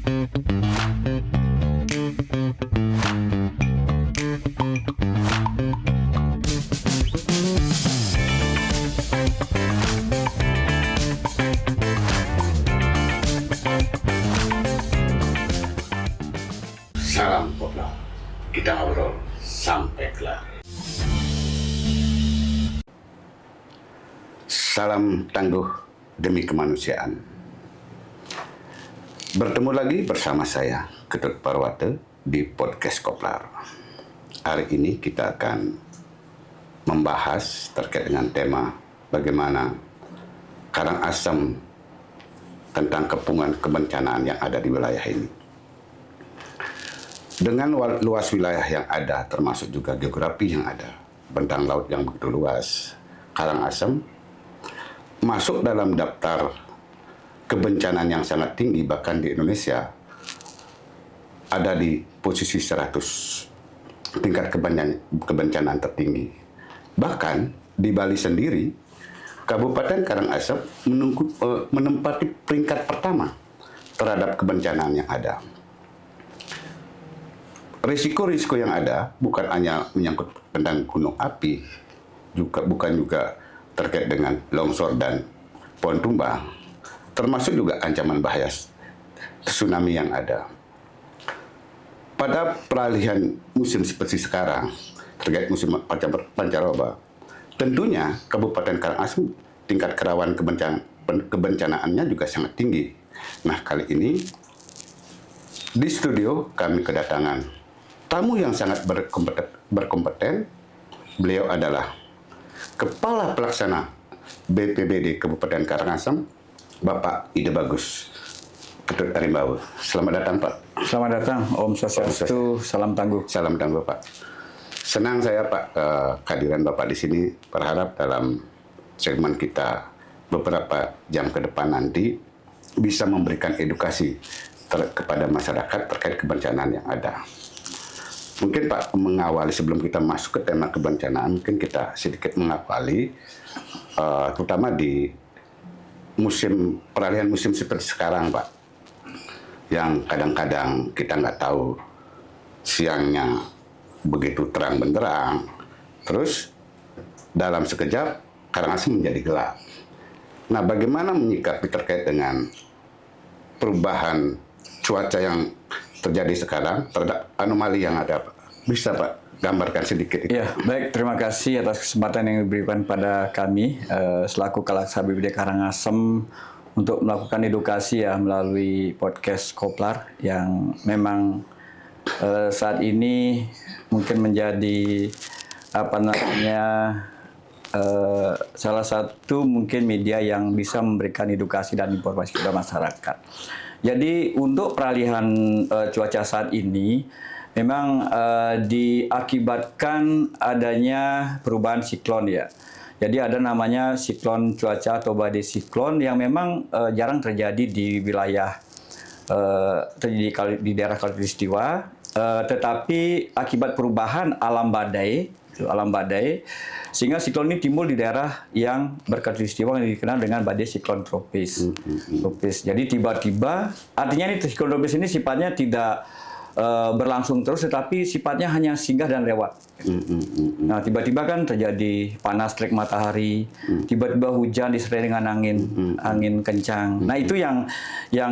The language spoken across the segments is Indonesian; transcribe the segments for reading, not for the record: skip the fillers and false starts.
Salam kopla, kita ngobrol sampai kelar. Salam tangguh demi kemanusiaan. Bertemu lagi bersama saya, Ketut Parwate, di podcast Koplar. Hari ini kita akan membahas terkait dengan tema bagaimana Karangasem tentang kepungan kebencanaan yang ada di wilayah ini. Dengan luas wilayah yang ada, termasuk juga geografi yang ada, bentang laut yang begitu luas, Karangasem masuk dalam daftar kebencanaan yang sangat tinggi, bahkan di Indonesia ada di posisi 100 tingkat kebencanaan tertinggi. Bahkan di Bali sendiri, Kabupaten Karangasem menempati peringkat pertama terhadap kebencanaan yang ada. Risiko-risiko yang ada bukan hanya menyangkut tentang gunung api, bukan juga terkait dengan longsor dan pohon tumbang, termasuk juga ancaman bahaya tsunami yang ada. Pada peralihan musim seperti sekarang, terkait musim pancaroba, tentunya Kabupaten Karangasem tingkat kerawanan kebencanaannya juga sangat tinggi. Nah, kali ini di studio kami kedatangan tamu yang sangat berkompeten. Beliau adalah Kepala Pelaksana BPBD Kabupaten Karangasem, Bapak Ide Bagus Ketut Arimbawu. Selamat datang, Pak. Selamat datang, Om Swastiastu, salam tangguh. Salam tangguh, Pak. Senang saya, Pak, kehadiran Bapak di sini. Berharap dalam segmen kita beberapa jam ke depan nanti bisa memberikan edukasi kepada masyarakat terkait kebencanaan yang ada. Mungkin Pak, mengawali sebelum kita masuk ke tema kebencanaan, mungkin kita sedikit mengawali, terutama di peralihan musim seperti sekarang, Pak, yang kadang-kadang kita nggak tahu siangnya begitu terang benderang, terus dalam sekejap Karangasem menjadi gelap. Nah, bagaimana menyikapi terkait dengan perubahan cuaca yang terjadi sekarang terhadap anomali yang ada, Pak? Bisa, Pak, gambarkan sedikit itu? Ya, baik. Terima kasih atas kesempatan yang diberikan pada kami selaku Kalaksa BPBD Karangasem untuk melakukan edukasi ya melalui podcast Koplar yang memang saat ini mungkin menjadi salah satu mungkin media yang bisa memberikan edukasi dan informasi kepada masyarakat. Jadi untuk peralihan cuaca saat ini memang diakibatkan adanya perubahan siklon ya. Jadi ada namanya siklon cuaca atau badai siklon yang memang jarang terjadi di wilayah terjadi di daerah Khatulistiwa, tetapi akibat perubahan alam badai sehingga siklon ini timbul di daerah yang berkhatulistiwa yang dikenal dengan badai siklon tropis. Jadi tiba-tiba, artinya ini siklon tropis ini sifatnya tidak berlangsung terus, tetapi sifatnya hanya singgah dan lewat. Nah, tiba-tiba kan terjadi panas terik matahari, tiba-tiba hujan disertai dengan angin kencang. Nah, itu yang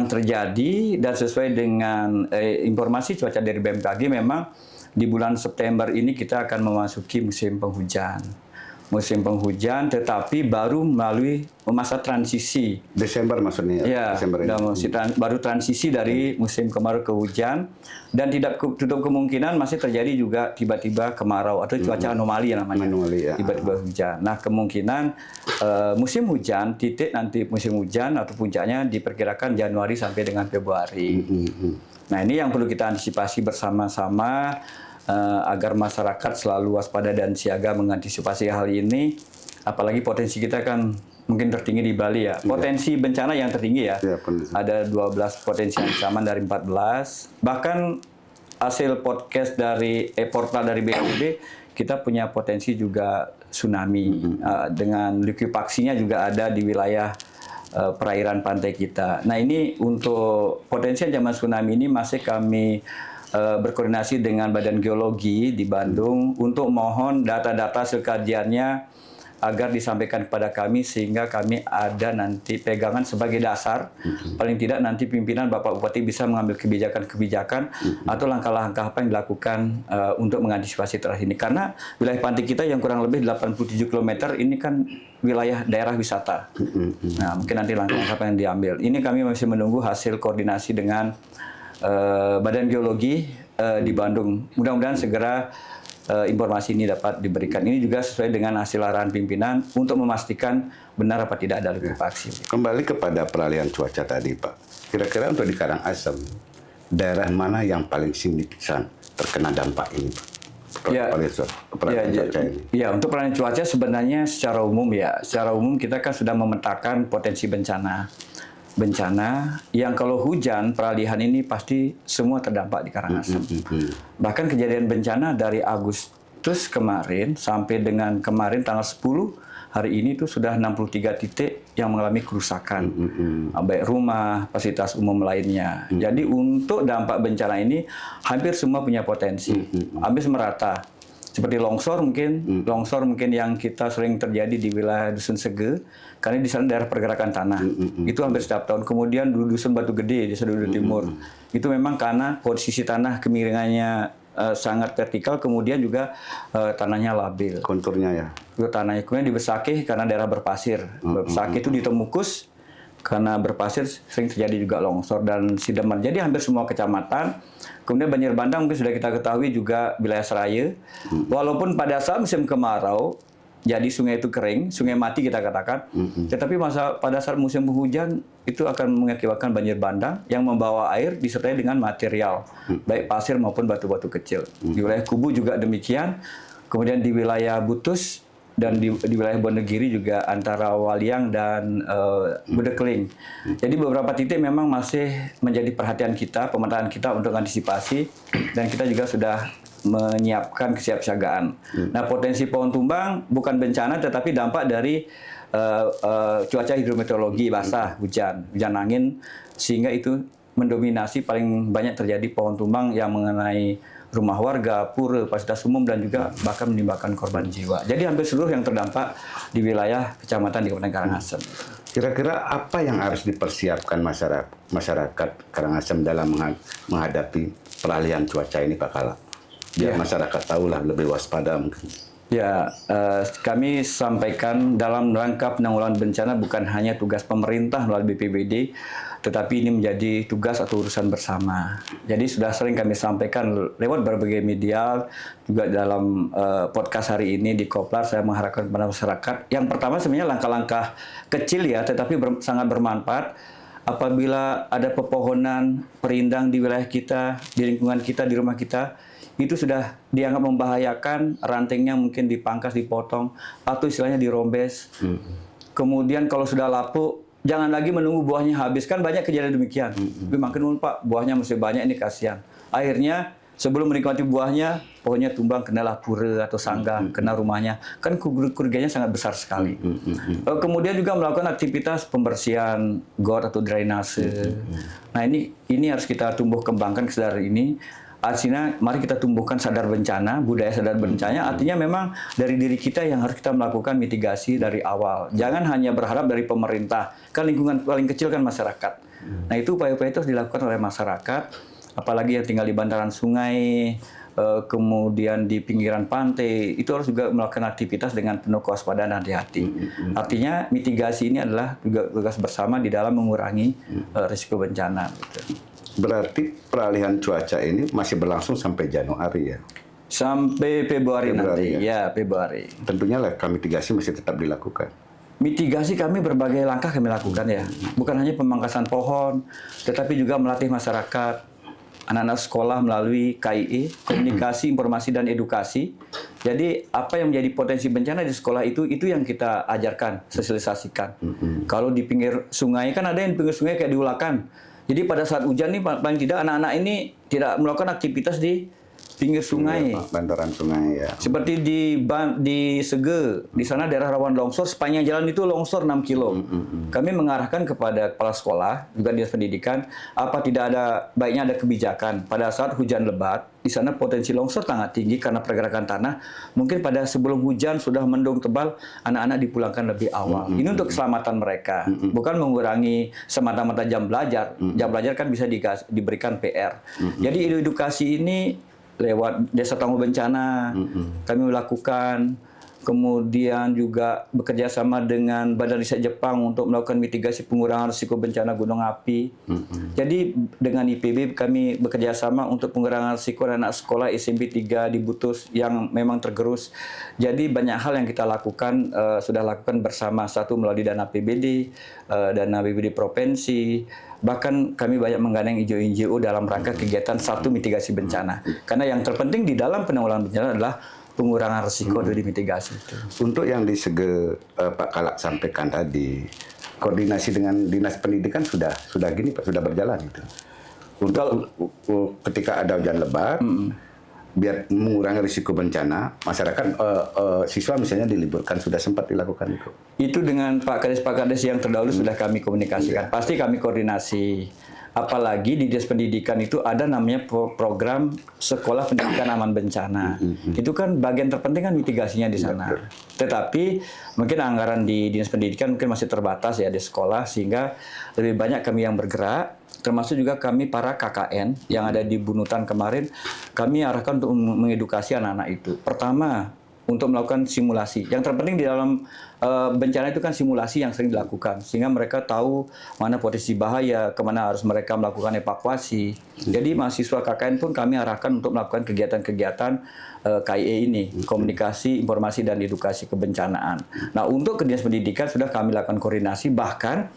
terjadi, dan sesuai dengan informasi cuaca dari BMKG memang di bulan September ini kita akan memasuki musim penghujan. Tetapi baru melalui masa transisi. Desember maksudnya ya? Desember ini. Baru transisi dari musim kemarau ke hujan, dan tidak tutup kemungkinan masih terjadi juga tiba-tiba kemarau atau cuaca anomali namanya. Tiba-tiba hujan. Nah, kemungkinan musim hujan, nanti musim hujan atau puncaknya diperkirakan Januari sampai dengan Februari. Nah, ini yang perlu kita antisipasi bersama-sama agar masyarakat selalu waspada dan siaga mengantisipasi hal ini. Apalagi potensi kita kan mungkin tertinggi di Bali ya. Potensi bencana yang tertinggi ya. Ada 12 potensi ancaman dari 14. Bahkan hasil podcast dari portal dari BPBD, kita punya potensi juga tsunami. Dengan likuifaksinya juga ada di wilayah perairan pantai kita. Nah ini untuk potensi ancaman tsunami ini masih kami berkoordinasi dengan Badan Geologi di Bandung untuk mohon data-data hasil kajiannya agar disampaikan kepada kami sehingga kami ada nanti pegangan sebagai dasar. Paling tidak nanti pimpinan Bapak Bupati bisa mengambil kebijakan-kebijakan atau langkah-langkah apa yang dilakukan untuk mengantisipasi terhadap ini. Karena wilayah pantai kita yang kurang lebih 87 km ini kan wilayah daerah wisata. Nah, mungkin nanti langkah-langkah apa yang diambil. Ini kami masih menunggu hasil koordinasi dengan Badan Geologi di Bandung. Mudah-mudahan segera informasi ini dapat diberikan. Ini juga sesuai dengan hasil arahan pimpinan untuk memastikan benar apa tidak ada likuifaksi. Kembali kepada peralihan cuaca tadi, Pak. Kira-kira untuk di Karangasem, daerah mana yang paling signifikan terkena dampak ini, Pak? Peralihan cuaca ini. Ya, untuk peralihan cuaca sebenarnya secara umum kita kan sudah memetakan potensi bencana yang kalau hujan peralihan ini pasti semua terdampak di Karangasem. Bahkan kejadian bencana dari Agustus kemarin sampai dengan kemarin tanggal 10 hari ini itu sudah 63 titik yang mengalami kerusakan, baik rumah, fasilitas umum lainnya. Jadi untuk dampak bencana ini hampir semua punya potensi, hampir merata. Seperti longsor mungkin yang kita sering terjadi di wilayah Dusun Sege, karena di sana daerah pergerakan tanah. Itu hampir setiap tahun. Kemudian Dusun Batu Gede di Sedudu Timur. Itu memang karena posisi tanah kemiringannya sangat vertikal, kemudian juga tanahnya labil. Konturnya ya. Itu tanahnya. Kemudian di Besakih karena daerah berpasir. Besakih itu di Temukus karena berpasir sering terjadi juga longsor dan Sideman. Jadi hampir semua kecamatan. Kemudian banjir bandang mungkin sudah kita ketahui juga wilayah Seraya. Walaupun pada saat musim kemarau, jadi sungai itu kering, sungai mati kita katakan. Tetapi pada saat musim penghujan itu akan mengakibatkan banjir bandang yang membawa air disertai dengan material, baik pasir maupun batu-batu kecil. Di wilayah Kubu juga demikian. Kemudian di wilayah Butus dan di wilayah Wonogiri juga antara Waliang dan Budekling. Jadi beberapa titik memang masih menjadi perhatian kita, pemetaan kita untuk antisipasi, dan kita juga sudah menyiapkan kesiapsiagaan. Nah, potensi pohon tumbang bukan bencana tetapi dampak dari cuaca hidrometeorologi basah, hujan angin, sehingga itu mendominasi paling banyak terjadi pohon tumbang yang mengenai rumah warga, pura, fasilitas umum, dan juga bahkan menimbulkan korban jiwa. Jadi hampir seluruh yang terdampak di wilayah kecamatan di Kabupaten Karangasem. Kira-kira apa yang harus dipersiapkan masyarakat Karangasem dalam menghadapi peralihan cuaca ini, Pak Kala? Biar masyarakat tahulah lebih waspada mungkin. Ya, kami sampaikan dalam rangka penanggulangan bencana bukan hanya tugas pemerintah melalui BPBD, tetapi ini menjadi tugas atau urusan bersama. Jadi sudah sering kami sampaikan lewat berbagai media, juga dalam podcast hari ini di Koplar, saya mengharapkan kepada masyarakat. Yang pertama sebenarnya langkah-langkah kecil ya, tetapi sangat bermanfaat. Apabila ada pepohonan perindang di wilayah kita, di lingkungan kita, di rumah kita, itu sudah dianggap membahayakan, rantingnya mungkin dipangkas, dipotong, atau istilahnya dirombes. Kemudian kalau sudah lapuk, jangan lagi menunggu buahnya habis. Kan banyak kejadian demikian. Makin Pak, buahnya masih banyak, ini kasihan. Akhirnya, sebelum menikmati buahnya, pohonnya tumbang, kenalah pura atau sangga, kena rumahnya. Kan kerugiannya sangat besar sekali. Kemudian juga melakukan aktivitas pembersihan got atau drainase. Nah, ini harus kita tumbuh kembangkan kesadaran ini. Artinya, mari kita tumbuhkan sadar bencana, budaya sadar bencana. Artinya memang dari diri kita yang harus kita melakukan mitigasi dari awal. Jangan hanya berharap dari pemerintah. Kan lingkungan paling kecil kan masyarakat. Nah, itu upaya-upaya itu harus dilakukan oleh masyarakat. Apalagi yang tinggal di bantaran sungai, kemudian di pinggiran pantai, itu harus juga melakukan aktivitas dengan penuh kewaspadaan dan hati-hati. Artinya, mitigasi ini adalah juga tugas bersama di dalam mengurangi risiko bencana. Gitu. Berarti peralihan cuaca ini masih berlangsung sampai Januari ya? Sampai Februari nanti, ya Februari. Tentunya langkah mitigasi masih tetap dilakukan. Mitigasi kami berbagai langkah kami lakukan ya. Bukan hanya pemangkasan pohon, tetapi juga melatih masyarakat, anak-anak sekolah melalui KIE, komunikasi, informasi, dan edukasi. Jadi apa yang menjadi potensi bencana di sekolah itu yang kita ajarkan, sosialisasikan. Kalau di pinggir sungai, kan ada yang di pinggir sungai kayak di Ulakan. Jadi pada saat hujan nih paling tidak anak-anak ini tidak melakukan aktivitas di pinggir sungai. Bantaran sungai ya. Seperti di Sege, di sana daerah rawan longsor, sepanjang jalan itu longsor 6 kilo. Kami mengarahkan kepada kepala sekolah, juga dinas pendidikan, apa tidak ada baiknya ada kebijakan pada saat hujan lebat, di sana potensi longsor sangat tinggi karena pergerakan tanah. Mungkin pada sebelum hujan sudah mendung tebal, anak-anak dipulangkan lebih awal. Ini untuk keselamatan mereka, bukan mengurangi semata-mata jam belajar. Jam belajar kan bisa diberikan PR. Jadi edukasi ini lewat Desa Tangguh Bencana kami melakukan, kemudian juga bekerja sama dengan Badan Riset Jepang untuk melakukan mitigasi pengurangan risiko bencana gunung api. Jadi dengan IPB kami bekerja sama untuk pengurangan risiko anak sekolah SMP 3 di Butus yang memang tergerus. Jadi banyak hal yang kita lakukan, sudah lakukan bersama, satu melalui dana APBD, dana APBD provinsi. Bahkan kami banyak menggandeng NGO dalam rangka kegiatan satu mitigasi bencana. Karena yang terpenting di dalam penanggulangan bencana adalah pengurangan risiko dari mitigasi itu. Untuk yang di Sege Pak Kalak sampaikan tadi, koordinasi dengan dinas pendidikan sudah gini Pak, sudah berjalan itu. Untuk ketika ada hujan lebat, biar mengurangi risiko bencana, masyarakat siswa misalnya diliburkan, sudah sempat dilakukan itu. Itu dengan Pak Kades yang terdahulu sudah kami komunikasikan. Pasti kami koordinasi. Apalagi di Dinas Pendidikan itu ada namanya program Sekolah Pendidikan Aman Bencana. Itu kan bagian terpenting kan mitigasinya di sana. Tetapi mungkin anggaran di Dinas Pendidikan mungkin masih terbatas ya di sekolah, sehingga lebih banyak kami yang bergerak, termasuk juga kami para KKN yang ada di Bunutan kemarin, kami arahkan untuk mengedukasi anak-anak itu. Pertama, untuk melakukan simulasi. Yang terpenting di dalam bencana itu kan simulasi yang sering dilakukan, sehingga mereka tahu mana potensi bahaya, kemana harus mereka melakukan evakuasi. Jadi mahasiswa KKN pun kami arahkan untuk melakukan kegiatan-kegiatan KIE ini, komunikasi, informasi, dan edukasi kebencanaan. Nah, untuk ke Dinas Pendidikan sudah kami lakukan koordinasi, bahkan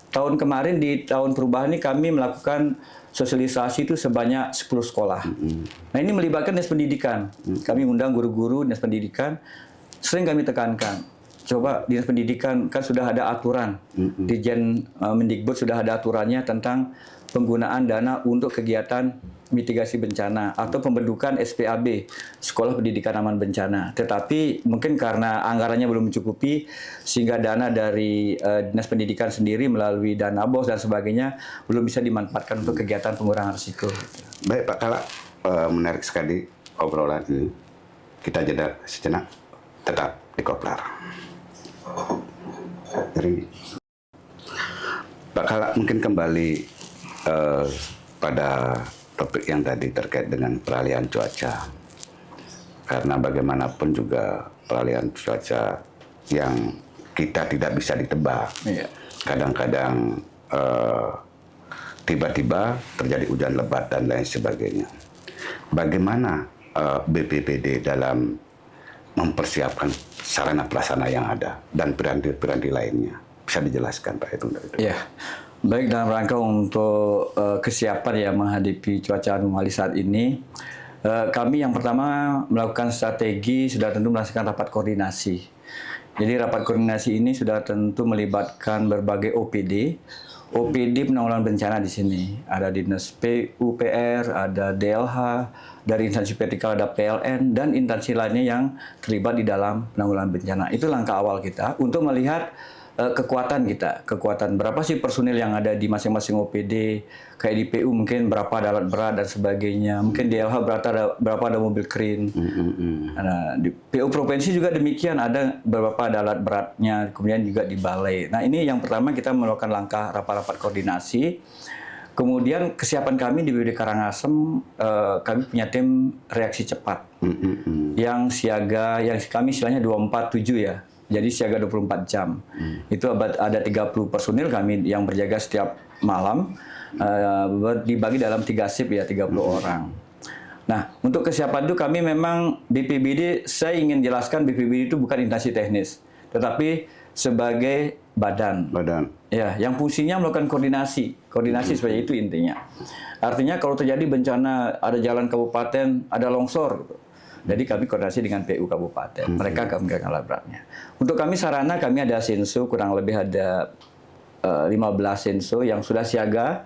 tahun kemarin di tahun perubahan ini kami melakukan sosialisasi itu sebanyak 10 sekolah. Nah, ini melibatkan dinas pendidikan. Kami undang guru-guru dinas pendidikan. Sering kami tekankan, coba dinas pendidikan kan sudah ada aturan. Dirjen Mendikbud sudah ada aturannya tentang penggunaan dana untuk kegiatan mitigasi bencana atau pembentukan SPAB, Sekolah Pendidikan Aman Bencana. Tetapi mungkin karena anggarannya belum mencukupi, sehingga dana dari Dinas Pendidikan sendiri melalui dana BOS dan sebagainya belum bisa dimanfaatkan untuk kegiatan pengurangan risiko. Baik Pak Kalak, menarik sekali obrolan ini. Kita jeda sejenak, tetap di Koplar. Pak Kalak, mungkin kembali pada topik yang tadi terkait dengan peralihan cuaca. Karena bagaimanapun juga peralihan cuaca yang kita tidak bisa ditebak. Kadang-kadang tiba-tiba terjadi hujan lebat dan lain sebagainya. Bagaimana BPBD dalam mempersiapkan sarana prasarana yang ada dan piranti-piranti lainnya? Bisa dijelaskan Pak Hitung dari itu? Ya. Baik, dalam rangka untuk kesiapan ya menghadapi cuaca anomali saat ini, kami yang pertama melakukan strategi, sudah tentu melaksanakan rapat koordinasi. Jadi rapat koordinasi ini sudah tentu melibatkan berbagai OPD penanggulangan bencana di sini. Ada Dinas PUPR, ada DLH, dari instansi vertikal ada PLN, dan instansi lainnya yang terlibat di dalam penanggulangan bencana. Itu langkah awal kita untuk melihat kekuatan kita, kekuatan berapa sih personil yang ada di masing-masing OPD, kayak di PU mungkin berapa ada alat berat dan sebagainya, mungkin di LH berapa ada mobil crane. Nah, di PU provinsi juga demikian, ada beberapa ada alat beratnya, kemudian juga di balai. Nah, ini yang pertama kita melakukan langkah rapat-rapat koordinasi. Kemudian kesiapan kami di BPBD Karangasem, kami punya tim reaksi cepat yang siaga, yang kami istilahnya 247 ya. Jadi siaga 24 jam. Itu ada 30 personil kami yang berjaga setiap malam, dibagi dalam 3 shift ya, 30 orang. Nah, untuk kesiapan itu kami memang BPBD, saya ingin jelaskan BPBD itu bukan instansi teknis, tetapi sebagai badan. Ya, yang fungsinya melakukan koordinasi seperti itu intinya. Artinya kalau terjadi bencana, ada jalan kabupaten, ada longsor, gitu. Jadi kami koordinasi dengan PU Kabupaten. Mereka akan memegang alat beratnya. Untuk kami sarana, kami ada senso, kurang lebih ada 15 senso yang sudah siaga.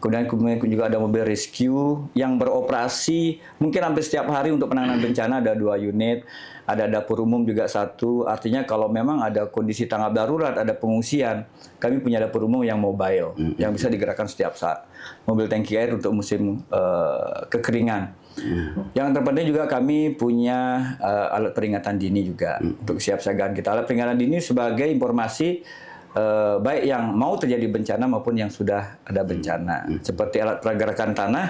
Kemudian juga ada mobil rescue yang beroperasi mungkin hampir setiap hari untuk penanganan bencana, ada 2 unit, ada dapur umum juga 1. Artinya kalau memang ada kondisi tanggap darurat, ada pengungsian, kami punya dapur umum yang mobile, yang bisa digerakkan setiap saat. Mobil tangki air untuk musim kekeringan. Yang terpenting juga kami punya alat peringatan dini juga untuk kesiapsiagaan kita. Alat peringatan dini sebagai informasi baik yang mau terjadi bencana maupun yang sudah ada bencana. Seperti alat pergerakan tanah,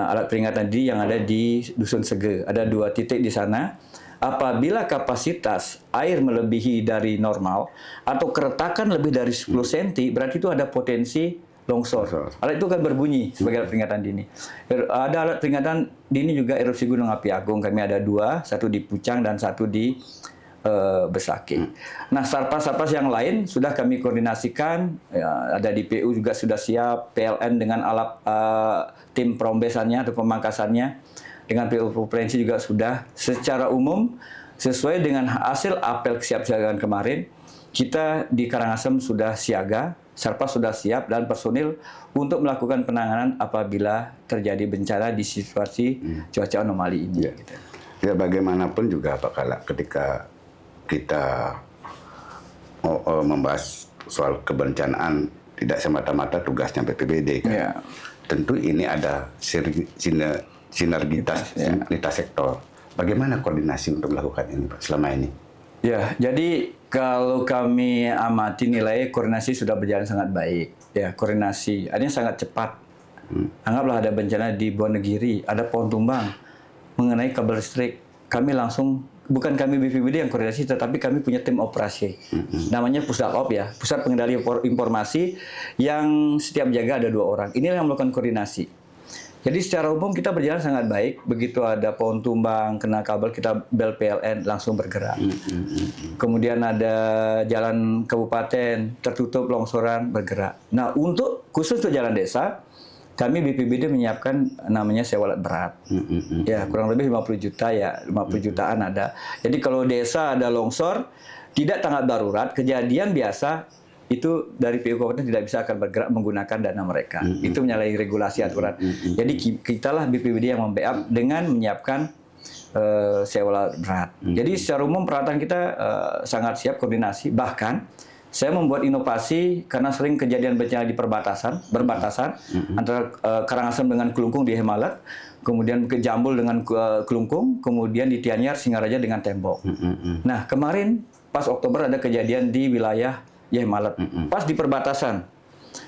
alat peringatan dini yang ada di Dusun Sege. Ada 2 titik di sana. Apabila kapasitas air melebihi dari normal atau keretakan lebih dari 10 cm, berarti itu ada potensi longsor. Alat itu kan berbunyi sebagai alat peringatan dini. Ada alat peringatan dini juga erupsi gunung api agung. Kami ada 2, 1 di Pucang dan 1 di Besaki. Nah, sarpas-sarpas yang lain sudah kami koordinasikan, ya, ada di PU juga sudah siap, PLN dengan alat tim perombesannya atau pemangkasannya, dengan PU provinsi juga sudah. Secara umum, sesuai dengan hasil apel kesiapsiagaan kemarin, kita di Karangasem sudah siaga, sarpas sudah siap, dan personil untuk melakukan penanganan apabila terjadi bencana di situasi cuaca anomali ini. Ya. Ya, bagaimanapun juga Pak Kala, ketika kita membahas soal kebencanaan tidak semata-mata tugasnya BPBD kan. Ya. Tentu ini ada sinergitas lintas sektor. Bagaimana koordinasi untuk melakukan ini Pak selama ini? Ya, jadi kalau kami amati nilai koordinasi sudah berjalan sangat baik. Ya, koordinasi artinya sangat cepat. Anggaplah ada bencana di Wonogiri, ada pohon tumbang mengenai kabel listrik. Kami langsung, bukan kami BPBD yang koordinasi, tetapi kami punya tim operasi. Namanya Pusdalop ya, Pusat Pengendali Informasi, yang setiap jaga ada 2 orang. Inilah yang melakukan koordinasi. Jadi secara umum kita berjalan sangat baik. Begitu ada pohon tumbang, kena kabel, kita bel PLN langsung bergerak. Kemudian ada jalan kabupaten tertutup longsoran, bergerak. Nah, khusus untuk jalan desa, kami BPBD menyiapkan namanya sewa alat berat. Ya, kurang lebih 50 juta ya, 50 jutaan ada. Jadi kalau desa ada longsor, tidak tanggap darurat, kejadian biasa, itu dari PU Kabupaten tidak bisa akan bergerak menggunakan dana mereka. Itu menyalahi regulasi aturan. Jadi kitalah BPBD yang membackup dengan menyiapkan sewa alat berat. Jadi secara umum peralatan kita sangat siap koordinasi. Bahkan saya membuat inovasi karena sering kejadian bencana di berbatasan antara Karangasem dengan Kelungkung di Hemalat, kemudian ke Jambul dengan Kelungkung, kemudian di Tianyar Singaraja dengan Tembok. Nah, kemarin pas Oktober ada kejadian di wilayah Hemalat, pas di perbatasan.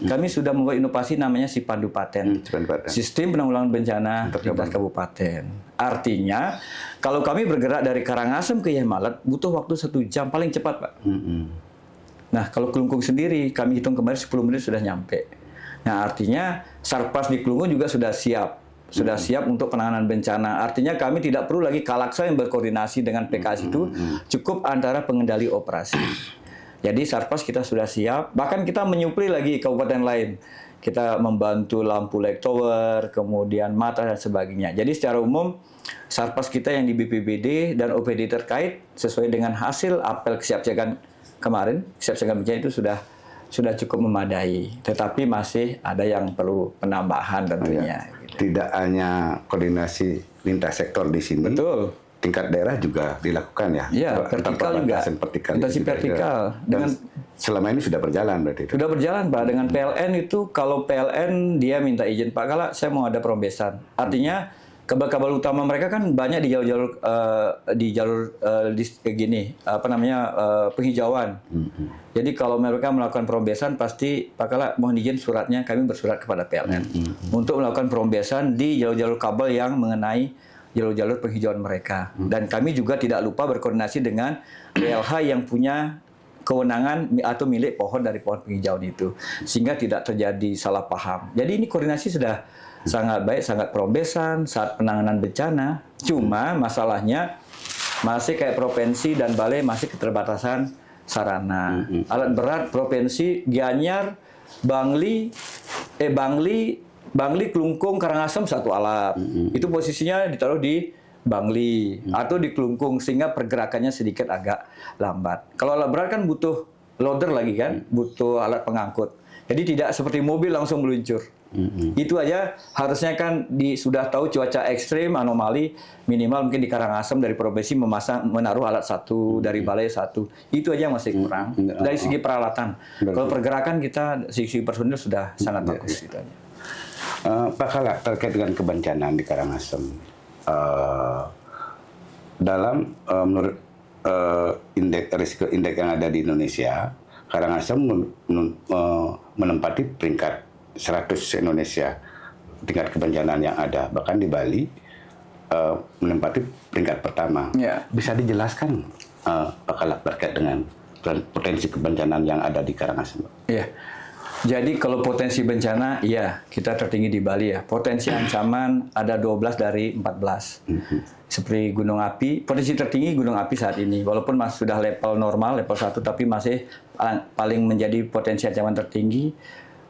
Kami sudah membuat inovasi namanya Sipandu Paten, Sistem Penanggulangan Bencana Lintas Kabupaten. Artinya, kalau kami bergerak dari Karangasem ke Hemalat, butuh waktu 1 jam, paling cepat, Pak. Nah, kalau Kelungkung sendiri, kami hitung kemarin 10 menit sudah nyampe. Nah, artinya Sarpas di Kelungkung juga sudah siap. Sudah siap untuk penanganan bencana. Artinya kami tidak perlu lagi Kalaksa yang berkoordinasi dengan PKS itu, cukup antara pengendali operasi. Jadi Sarpas kita sudah siap. Bahkan kita menyupli lagi kabupaten lain. Kita membantu lampu light tower, kemudian mata dan sebagainya. Jadi secara umum, Sarpas kita yang di BPBD dan OPD terkait, sesuai dengan hasil apel kesiapsiagaan kemarin, kesiapsiagaan bencana itu sudah cukup memadai, tetapi masih ada yang perlu penambahan tentunya. Tidak hanya koordinasi lintas sektor di sini, betul. Tingkat daerah juga dilakukan ya. Iya, vertikal juga. Vertikal. Dan selama ini sudah berjalan berarti itu. Sudah berjalan Pak. Dengan PLN itu, kalau PLN dia minta izin, Pak Kala, saya mau ada perombesan. Artinya kabel-kabel utama mereka kan banyak di jalur penghijauan. Jadi kalau mereka melakukan perombesan, pasti Pak Kala mohon izin suratnya, kami bersurat kepada PLN untuk melakukan perombesan di jalur-jalur kabel yang mengenai jalur-jalur penghijauan mereka. Dan kami juga tidak lupa berkoordinasi dengan PLH yang punya kewenangan atau milik pohon dari pohon penghijauan itu, sehingga tidak terjadi salah paham. Jadi ini koordinasi sudah sangat baik, sangat perombesan saat penanganan bencana. Cuma masalahnya masih kayak provinsi dan balai masih keterbatasan sarana. Alat berat provinsi Gianyar, Bangli, Kelungkung, Karangasem 1 alat. Itu posisinya ditaruh di Bangli atau di Kelungkung, sehingga pergerakannya sedikit agak lambat. Kalau alat berat kan butuh loader lagi kan, butuh alat pengangkut. Jadi tidak seperti mobil langsung meluncur. Itu aja harusnya kan sudah tahu cuaca ekstrim, anomali, minimal mungkin di Karangasem dari provinsi menaruh alat satu, dari balai satu. Itu aja masih kurang. Dari segi peralatan. Kalau pergerakan kita, segi personil sudah sangat bagus. Gitu aja. Pak Kala, terkait dengan kebencanaan di Karangasem, menurut risiko indeks yang ada di Indonesia, Karangasem menempati peringkat 100 Indonesia tingkat kebencanaan yang ada, bahkan di Bali menempati peringkat pertama. Ya. Bisa dijelaskan Pak Kala terkait dengan potensi kebencanaan yang ada di Karangasem? Iya. Jadi kalau potensi bencana, ya kita tertinggi di Bali ya. Potensi ancaman ada 12 dari 14. Seperti gunung api, potensi tertinggi gunung api saat ini. Walaupun masih sudah level normal, level 1, tapi masih paling menjadi potensi ancaman tertinggi.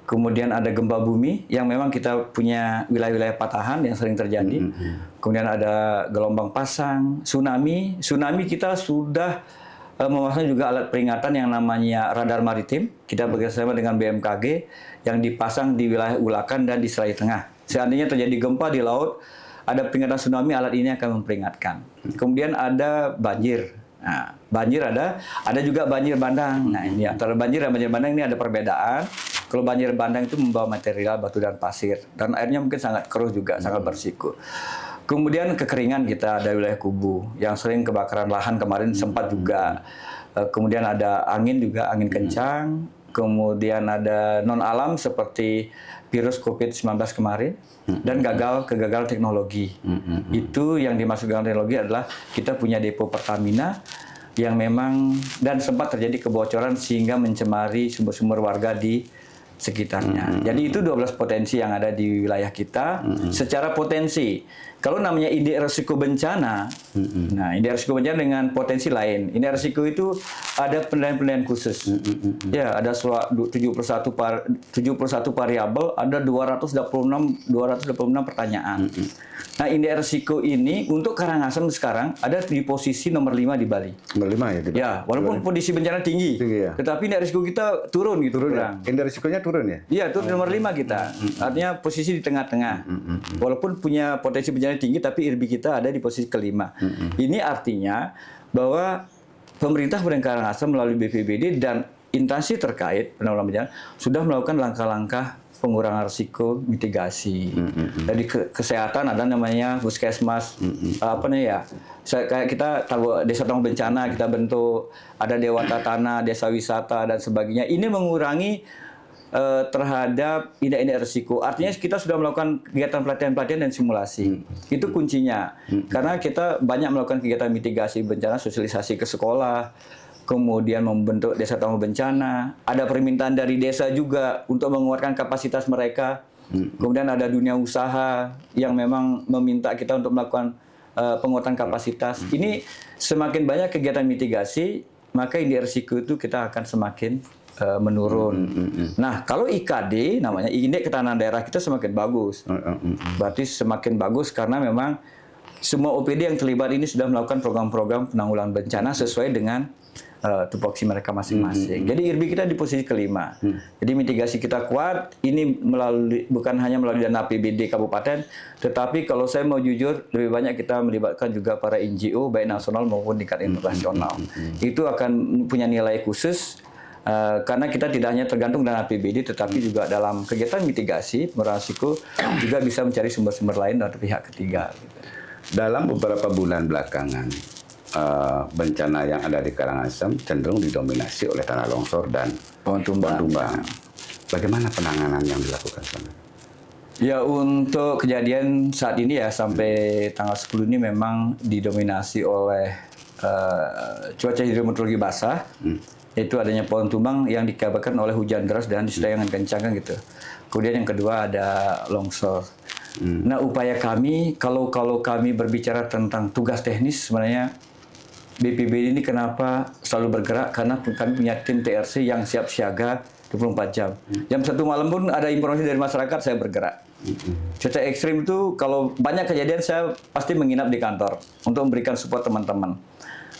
Kemudian ada gempa bumi yang memang kita punya wilayah-wilayah patahan yang sering terjadi. Kemudian ada gelombang pasang, tsunami. Tsunami kita sudah memasang juga alat peringatan yang namanya radar maritim. Kita bekerjasama dengan BMKG yang dipasang di wilayah Ulakan dan di Serai Tengah. Seandainya terjadi gempa di laut, ada peringatan tsunami, alat ini akan memperingatkan. Kemudian ada banjir. Nah, banjir ada juga banjir bandang. Nah, ini antara banjir dan banjir bandang ini ada perbedaan. Kalau banjir bandang itu membawa material batu dan pasir, dan airnya mungkin sangat keruh juga, sangat bersiko. Kemudian kekeringan, kita ada wilayah Kubu yang sering kebakaran lahan kemarin sempat juga. Kemudian ada angin juga, angin kencang. Kemudian ada non alam seperti virus COVID-19 kemarin dan kegagalan teknologi. Itu yang dimaksud dengan teknologi adalah kita punya depo Pertamina yang memang dan sempat terjadi kebocoran sehingga mencemari sumber-sumber warga di sekitarnya. Jadi itu 12 potensi yang ada di wilayah kita. Secara potensi, kalau namanya indeks risiko bencana, nah indeks risiko bencana dengan potensi lain. Indeks risiko itu ada penilaian-penilaian khusus. Ya, ada 71 variabel, ada 226 pertanyaan. Nah, indeks risiko ini untuk Karangasem sekarang ada di posisi nomor 5 di Bali. Nomor 5 ya? Ya, walaupun kondisi bencana tinggi, ya? Tetapi indeks risiko kita turun gitu. Ya? Indeks risikonya turun ya? Iya, turun nomor 5 kita. Artinya posisi di tengah-tengah. Walaupun punya potensi bencana tinggi, tapi IRB kita ada di posisi kelima. Ini artinya bahwa pemerintah Kabupaten Karangasem melalui BPBD dan instansi terkait penanggulangan bencana sudah melakukan langkah-langkah pengurangan risiko mitigasi. Dari kesehatan ada namanya puskesmas, apa nih ya? Kayak kita tahu desa tangguh bencana kita bentuk, ada dewata tanah, desa wisata dan sebagainya. Ini mengurangi terhadap indeks risiko. Artinya kita sudah melakukan kegiatan pelatihan dan simulasi. Itu kuncinya. Karena kita banyak melakukan kegiatan mitigasi bencana, sosialisasi ke sekolah, kemudian membentuk desa tangguh bencana. Ada permintaan dari desa juga untuk menguatkan kapasitas mereka. Kemudian ada dunia usaha yang memang meminta kita untuk melakukan penguatan kapasitas. Ini semakin banyak kegiatan mitigasi, maka indeks risiko itu kita akan semakin menurun. Nah, kalau IKD namanya indeks ketahanan daerah kita semakin bagus. Berarti semakin bagus karena memang semua OPD yang terlibat ini sudah melakukan program-program penanggulangan bencana sesuai dengan tupoksi mereka masing-masing. Jadi IRB kita di posisi kelima. Jadi mitigasi kita kuat. Ini bukan hanya melalui dana APBD kabupaten, tetapi kalau saya mau jujur lebih banyak kita melibatkan juga para NGO baik nasional maupun tingkat internasional. Itu akan punya nilai khusus. Karena kita tidak hanya tergantung dengan APBD, tetapi juga dalam kegiatan mitigasi, pengurangan risiko juga bisa mencari sumber-sumber lain dari pihak ketiga. Dalam beberapa bulan belakangan, bencana yang ada di Karangasem cenderung didominasi oleh tanah longsor dan pohon tumbang. Bagaimana penanganan yang dilakukan sebenarnya? Ya, untuk kejadian saat ini ya sampai tanggal 10 ini memang didominasi oleh cuaca hidrometeorologi basah. Yaitu adanya pohon tumbang yang dikabarkan oleh hujan deras dan disertai angin kencang kan gitu. Kemudian yang kedua ada longsor. Nah, upaya kami kalau kami berbicara tentang tugas teknis sebenarnya BPBD ini kenapa selalu bergerak karena kami punya tim TRC yang siap siaga 24 jam. Jam 1 malam pun ada informasi dari masyarakat saya bergerak. Cuaca ekstrim itu kalau banyak kejadian saya pasti menginap di kantor untuk memberikan support teman-teman.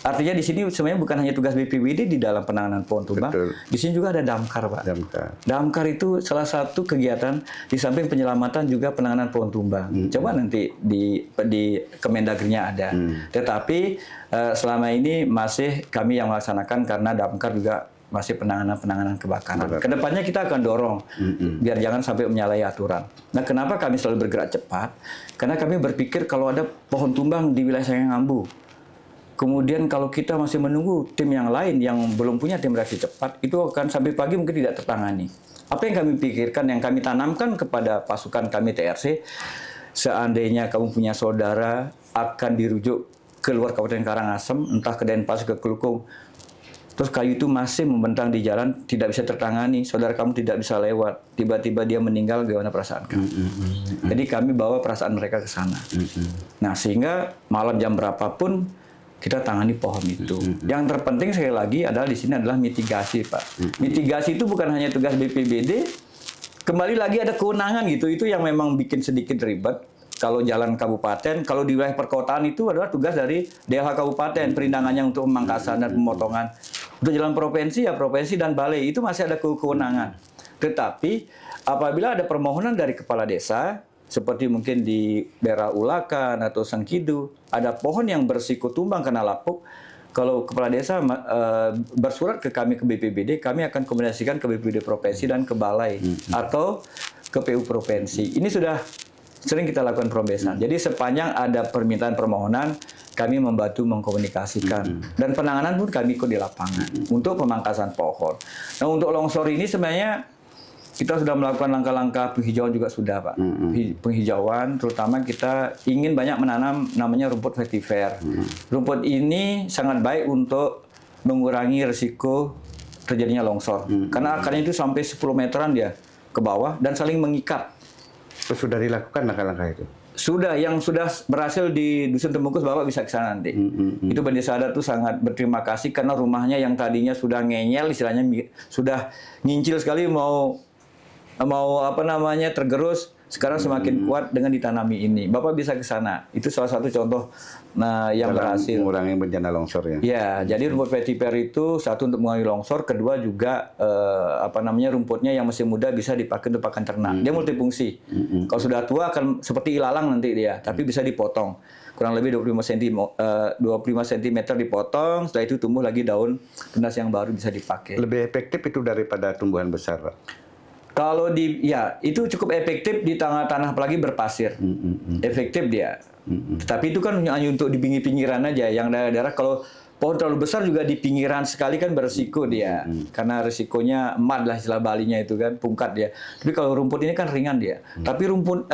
Artinya di sini sebenarnya bukan hanya tugas BPBD di dalam penanganan pohon tumbang, Betul. di sini juga ada damkar, Pak. Damkar. Damkar itu salah satu kegiatan di samping penyelamatan juga penanganan pohon tumbang. Coba nanti di Kemendagrinya ada. Tetapi selama ini masih kami yang melaksanakan karena damkar juga masih penanganan kebakaran. Kedepannya kita akan dorong biar jangan sampai menyalahi aturan. Nah, kenapa kami selalu bergerak cepat? Karena kami berpikir kalau ada pohon tumbang di wilayah Sayangambu, kemudian kalau kita masih menunggu tim yang lain yang belum punya tim reaksi cepat, itu akan sampai pagi mungkin tidak tertangani. Apa yang kami pikirkan, yang kami tanamkan kepada pasukan kami TRC, seandainya kamu punya saudara akan dirujuk keluar Kabupaten Karangasem, entah ke Denpasar, ke Kelukung, terus kayu itu masih membentang di jalan, tidak bisa tertangani, saudara kamu tidak bisa lewat, tiba-tiba dia meninggal, bagaimana perasaan kamu? Jadi kami bawa perasaan mereka ke sana. Nah, sehingga malam jam berapapun kita tangani pohon itu. Yang terpenting sekali lagi adalah di sini adalah mitigasi, Pak. Mitigasi itu bukan hanya tugas BPBD, kembali lagi ada kewenangan gitu, itu yang memang bikin sedikit ribet. Kalau jalan kabupaten, kalau di wilayah perkotaan itu adalah tugas dari DLH kabupaten, perindangannya untuk pemangkasan dan pemotongan. Untuk jalan provinsi ya provinsi dan balai itu masih ada kewenangan. Tetapi apabila ada permohonan dari kepala desa, seperti mungkin di daerah Ulakan atau Sangkidu, ada pohon yang berisiko tumbang kena lapuk, kalau kepala desa bersurat ke kami ke BPBD, kami akan komunikasikan ke BPBD provinsi dan ke balai atau ke PU provinsi. Ini sudah sering kita lakukan pembebasan. Jadi sepanjang ada permintaan permohonan, kami membantu mengkomunikasikan. Dan penanganan pun kami ikut di lapangan untuk pemangkasan pohon. Nah, untuk longsor ini sebenarnya kita sudah melakukan langkah-langkah penghijauan juga sudah, Pak. Penghijauan, terutama kita ingin banyak menanam namanya rumput vetiver. Rumput ini sangat baik untuk mengurangi risiko terjadinya longsor. Karena akarnya itu sampai 10 meteran dia ke bawah dan saling mengikat. Sudah dilakukan langkah-langkah itu? Sudah, yang sudah berhasil di Dusun Tembungkus, Bapak bisa ke sana nanti. Itu Desa Adat tuh sangat berterima kasih karena rumahnya yang tadinya sudah ngenyel, istilahnya sudah ngincil sekali mau apa namanya tergerus, sekarang semakin kuat dengan ditanami ini. Bapak bisa ke sana. Itu salah satu contoh yang berhasil mengurangi bencana longsor ya. Ya, jadi rumput vetiver itu satu untuk mengurangi longsor, kedua juga apa namanya rumputnya yang masih muda bisa dipakai untuk pakan ternak. Dia multifungsi. Kalau sudah tua akan seperti ilalang nanti dia, tapi bisa dipotong. Kurang lebih 25 cm dipotong, setelah itu tumbuh lagi daun tunas yang baru bisa dipakai. Lebih efektif itu daripada tumbuhan besar, Pak? Kalau itu cukup efektif di tanah apalagi berpasir. Efektif dia. Tetapi itu kan hanya untuk di pinggir-pinggiran aja. Yang daerah-daerah kalau pohon terlalu besar juga di pinggiran sekali kan beresiko dia. Karena resikonya emad lah istilah Balinya itu kan, pungkat dia. Tapi kalau rumput ini kan ringan dia. Tapi rumput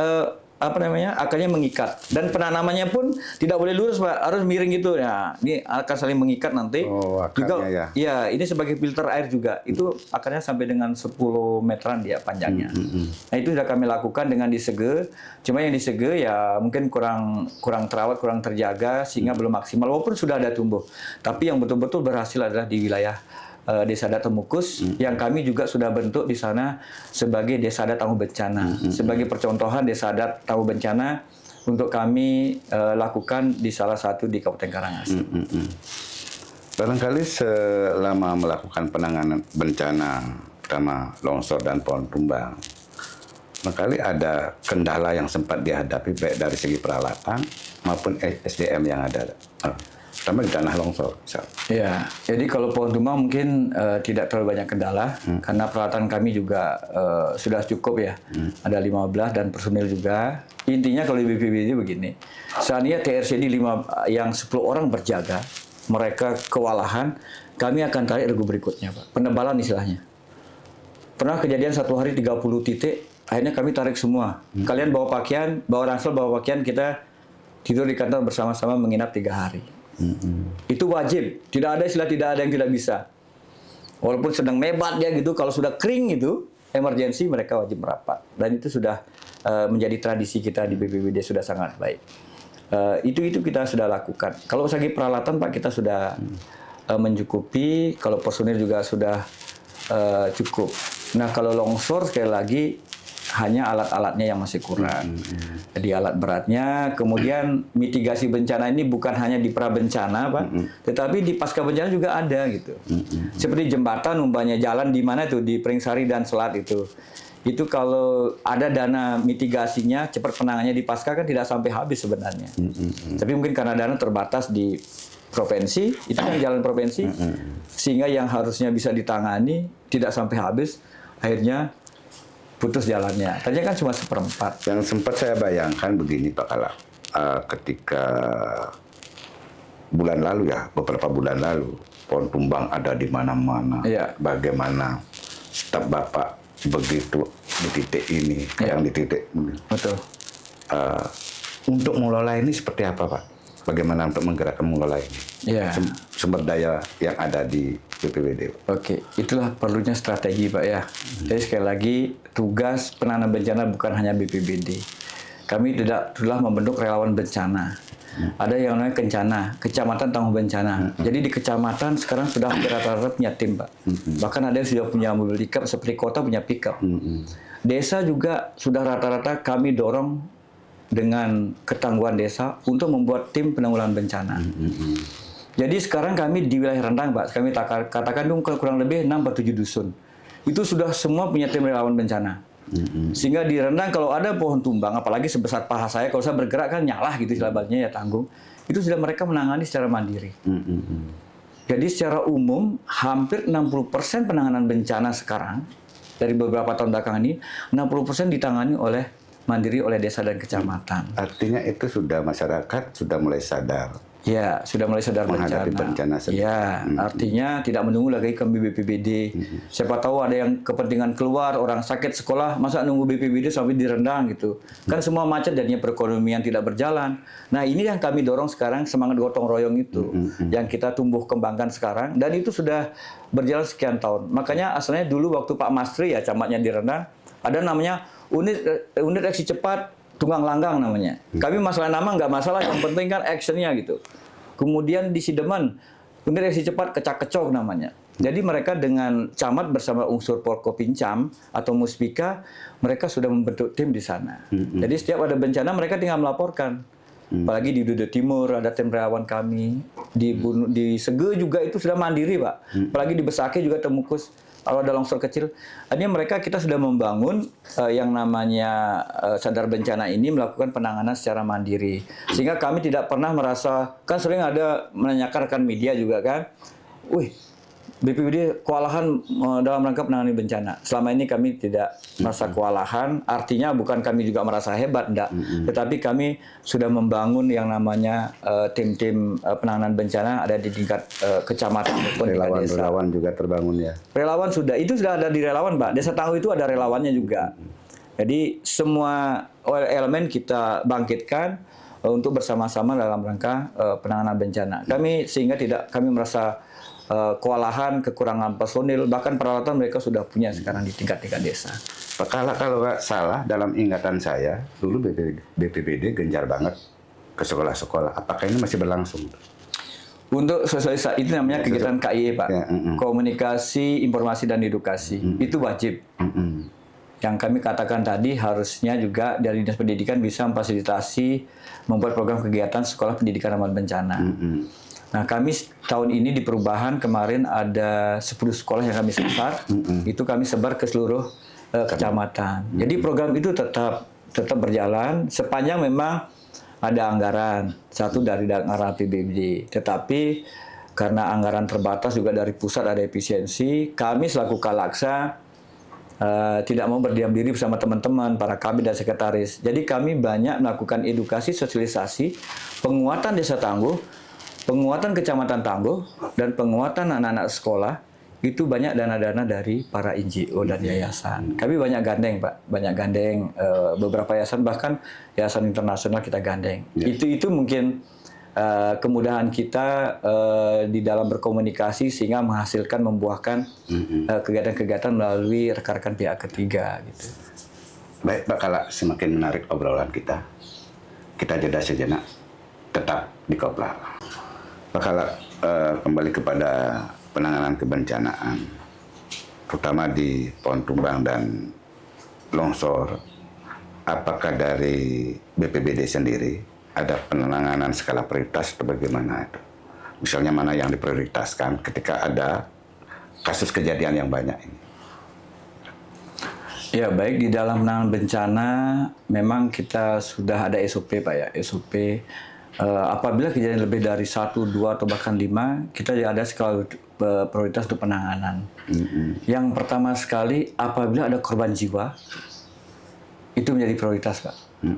akarnya mengikat dan penanamannya pun tidak boleh lurus, Pak, harus miring gitu ya. Ini akan saling mengikat nanti. Akarnya juga, ya ini sebagai filter air juga. Itu akarnya sampai dengan 10 meteran dia panjangnya. Nah, itu sudah kami lakukan dengan disege. Cuma yang disege ya mungkin kurang terawat, kurang terjaga sehingga belum maksimal walaupun sudah ada tumbuh. Tapi yang betul-betul berhasil adalah di wilayah Desa Adat Tembungkus yang kami juga sudah bentuk di sana sebagai Desa Adat Tangguh Bencana, sebagai percontohan Desa Adat Tangguh Bencana untuk kami lakukan di salah satu di Kabupaten Karangasem. Barangkali selama melakukan penanganan bencana, terutama longsor dan pohon tumbang, barangkali ada kendala yang sempat dihadapi baik dari segi peralatan maupun SDM yang ada. Terutama di tanah longsor. Ya, jadi kalau pohon tumbang mungkin tidak terlalu banyak kendala karena peralatan kami juga sudah cukup ya. Ada 15 dan personil juga. Intinya kalau di BPBD begini, seandainya TRC ini yang 10 orang berjaga, mereka kewalahan, kami akan tarik regu berikutnya, Pak. Penebalan istilahnya. Pernah kejadian satu hari 30 titik, akhirnya kami tarik semua. Kalian bawa pakaian, bawa ransel, bawa pakaian, kita tidur di kantor bersama-sama menginap 3 hari. Itu wajib, tidak ada istilah tidak ada yang tidak bisa. Walaupun sedang mebat ya gitu, kalau sudah kering itu emergensi mereka wajib merapat. Dan itu sudah menjadi tradisi kita di BPBD sudah sangat baik. Itu kita sudah lakukan. Kalau segi peralatan Pak kita sudah mencukupi, kalau personil juga sudah cukup. Nah kalau longsor sekali lagi hanya alat-alatnya yang masih kurang. Jadi alat beratnya, kemudian mitigasi bencana ini bukan hanya di prabencana, Pak, tetapi di pasca bencana juga ada gitu. Seperti jembatan, umpamanya jalan di mana itu di Pringsari dan Selat itu. Itu kalau ada dana mitigasinya, cepat penanganannya di pasca kan tidak sampai habis sebenarnya. Tapi mungkin karena dana terbatas di provinsi, itu kan jalan provinsi, sehingga yang harusnya bisa ditangani tidak sampai habis, akhirnya putus jalannya. Tadinya kan cuma 1/4. Yang sempat saya bayangkan begini Pak Kala, ketika bulan lalu ya, beberapa bulan lalu, pohon tumbang ada di mana-mana. Iya. Bagaimana staf Bapak begitu di titik ini, yang di titik ini. Betul. Untuk mengelola ini seperti apa Pak? Bagaimana untuk menggerakkan mengelola ini? Iya. Sumber daya yang ada di BPBD. Oke, itulah perlunya strategi Pak ya. Jadi sekali lagi, tugas penanganan bencana bukan hanya BPBD. Kami telah membentuk relawan bencana. Ada yang namanya kencana, kecamatan tangguh bencana. Jadi di kecamatan sekarang sudah hampir rata-rata punya tim Pak. Bahkan ada yang sudah punya mobil pickup, seperti kota punya pickup. Desa juga sudah rata-rata kami dorong dengan ketangguhan desa untuk membuat tim penanggulangan bencana. Jadi sekarang kami di wilayah Rendang, Pak, kami katakan dong kurang lebih 6-7 dusun. Itu sudah semua punya tim relawan bencana. Sehingga di Rendang kalau ada pohon tumbang, apalagi sebesar paha saya, kalau saya bergerak kan nyalah gitu istilahnya ya tanggung. Itu sudah mereka menangani secara mandiri. Jadi secara umum hampir 60% penanganan bencana sekarang dari beberapa tahun belakangan ini 60% ditangani mandiri oleh desa dan kecamatan. Artinya itu sudah masyarakat sudah mulai sadar. Ya, sudah mulai sadar menghadapi bencana. Ya, artinya tidak menunggu lagi ke BPBD. Siapa tahu ada yang kepentingan keluar, orang sakit sekolah, masa nunggu BPBD sampai direndang gitu. Kan semua macet jadinya perekonomian tidak berjalan. Nah, ini yang kami dorong sekarang, semangat gotong royong itu. Yang kita tumbuh kembangkan sekarang, dan itu sudah berjalan sekian tahun. Makanya asalnya dulu waktu Pak Mastri ya, camatnya di Rendang, ada namanya unit aksi cepat Tunggang Langgang namanya. Kami masalah nama nggak masalah, yang penting kan actionnya gitu. Kemudian di Sideman, unit aksi cepat Kecak-Kecok namanya. Jadi mereka dengan camat bersama unsur Porkopincam atau Muspika, mereka sudah membentuk tim di sana. Jadi setiap ada bencana mereka tinggal melaporkan. Apalagi di Dudu Timur ada tim relawan kami. Di Sege juga itu sudah mandiri Pak. Apalagi di Besake juga Temukus. Kalau ada longsor kecil, artinya kita sudah membangun yang namanya sadar bencana ini melakukan penanganan secara mandiri. Sehingga kami tidak pernah merasa, kan sering ada menanyakan rekan media juga kan, wih, BPBD kewalahan dalam rangka penanganan bencana. Selama ini kami tidak merasa kewalahan, artinya bukan kami juga merasa hebat, enggak. Tetapi kami sudah membangun yang namanya tim-tim penanganan bencana ada di tingkat kecamatan maupun tingkat desa. Relawan juga terbangun ya? Relawan itu sudah ada di relawan, Pak. Desa Tangguh itu ada relawannya juga. Jadi semua elemen kita bangkitkan untuk bersama-sama dalam rangka penanganan bencana. Kami merasa kewalahan, kekurangan personil, bahkan peralatan mereka sudah punya sekarang di tingkat-tingkat desa. Pak Kala, kalau nggak salah, dalam ingatan saya, dulu BPBD gencar banget ke sekolah-sekolah. Apakah ini masih berlangsung? Untuk sosialisasi, itu namanya kegiatan KIE, Pak. Ya, Komunikasi, informasi, dan edukasi. Itu wajib. Yang kami katakan tadi, harusnya juga dari Dinas Pendidikan bisa memfasilitasi, membuat program kegiatan sekolah pendidikan ramah bencana. Nah, kami tahun ini di perubahan kemarin ada 10 sekolah yang kami sebar, itu kami sebar ke seluruh kecamatan. Jadi program itu tetap berjalan sepanjang memang ada anggaran, satu dari anggaran APBD. Tetapi karena anggaran terbatas juga dari pusat ada efisiensi, kami selaku Kalaksa tidak mau berdiam diri bersama teman-teman, para kabid dan sekretaris. Jadi kami banyak melakukan edukasi, sosialisasi, penguatan desa Tangguh, penguatan kecamatan Tangguh, dan penguatan anak-anak sekolah. Itu banyak dana-dana dari para NGO dan yayasan. Kami banyak gandeng, Pak. Banyak gandeng beberapa yayasan, bahkan yayasan internasional kita gandeng. Itu mungkin kemudahan kita di dalam berkomunikasi sehingga menghasilkan, membuahkan kegiatan-kegiatan melalui rekan-rekan pihak ketiga. Gitu. Baik, Pak Kala, semakin menarik obrolan kita. Kita jeda sejenak. Tetap di Kopla. Pak Kala, kembali kepada penanganan kebencanaan, terutama di pohon tumbang dan longsor, apakah dari BPBD sendiri ada penanganan skala prioritas atau bagaimana itu? Misalnya mana yang diprioritaskan ketika ada kasus kejadian yang banyak ini? Ya, baik, di dalam penanganan bencana memang kita sudah ada SOP Pak ya. SOP apabila kejadian lebih dari 1, 2 atau bahkan 5, kita ada skala prioritas untuk penanganan. Yang pertama sekali, apabila ada korban jiwa, itu menjadi prioritas Pak.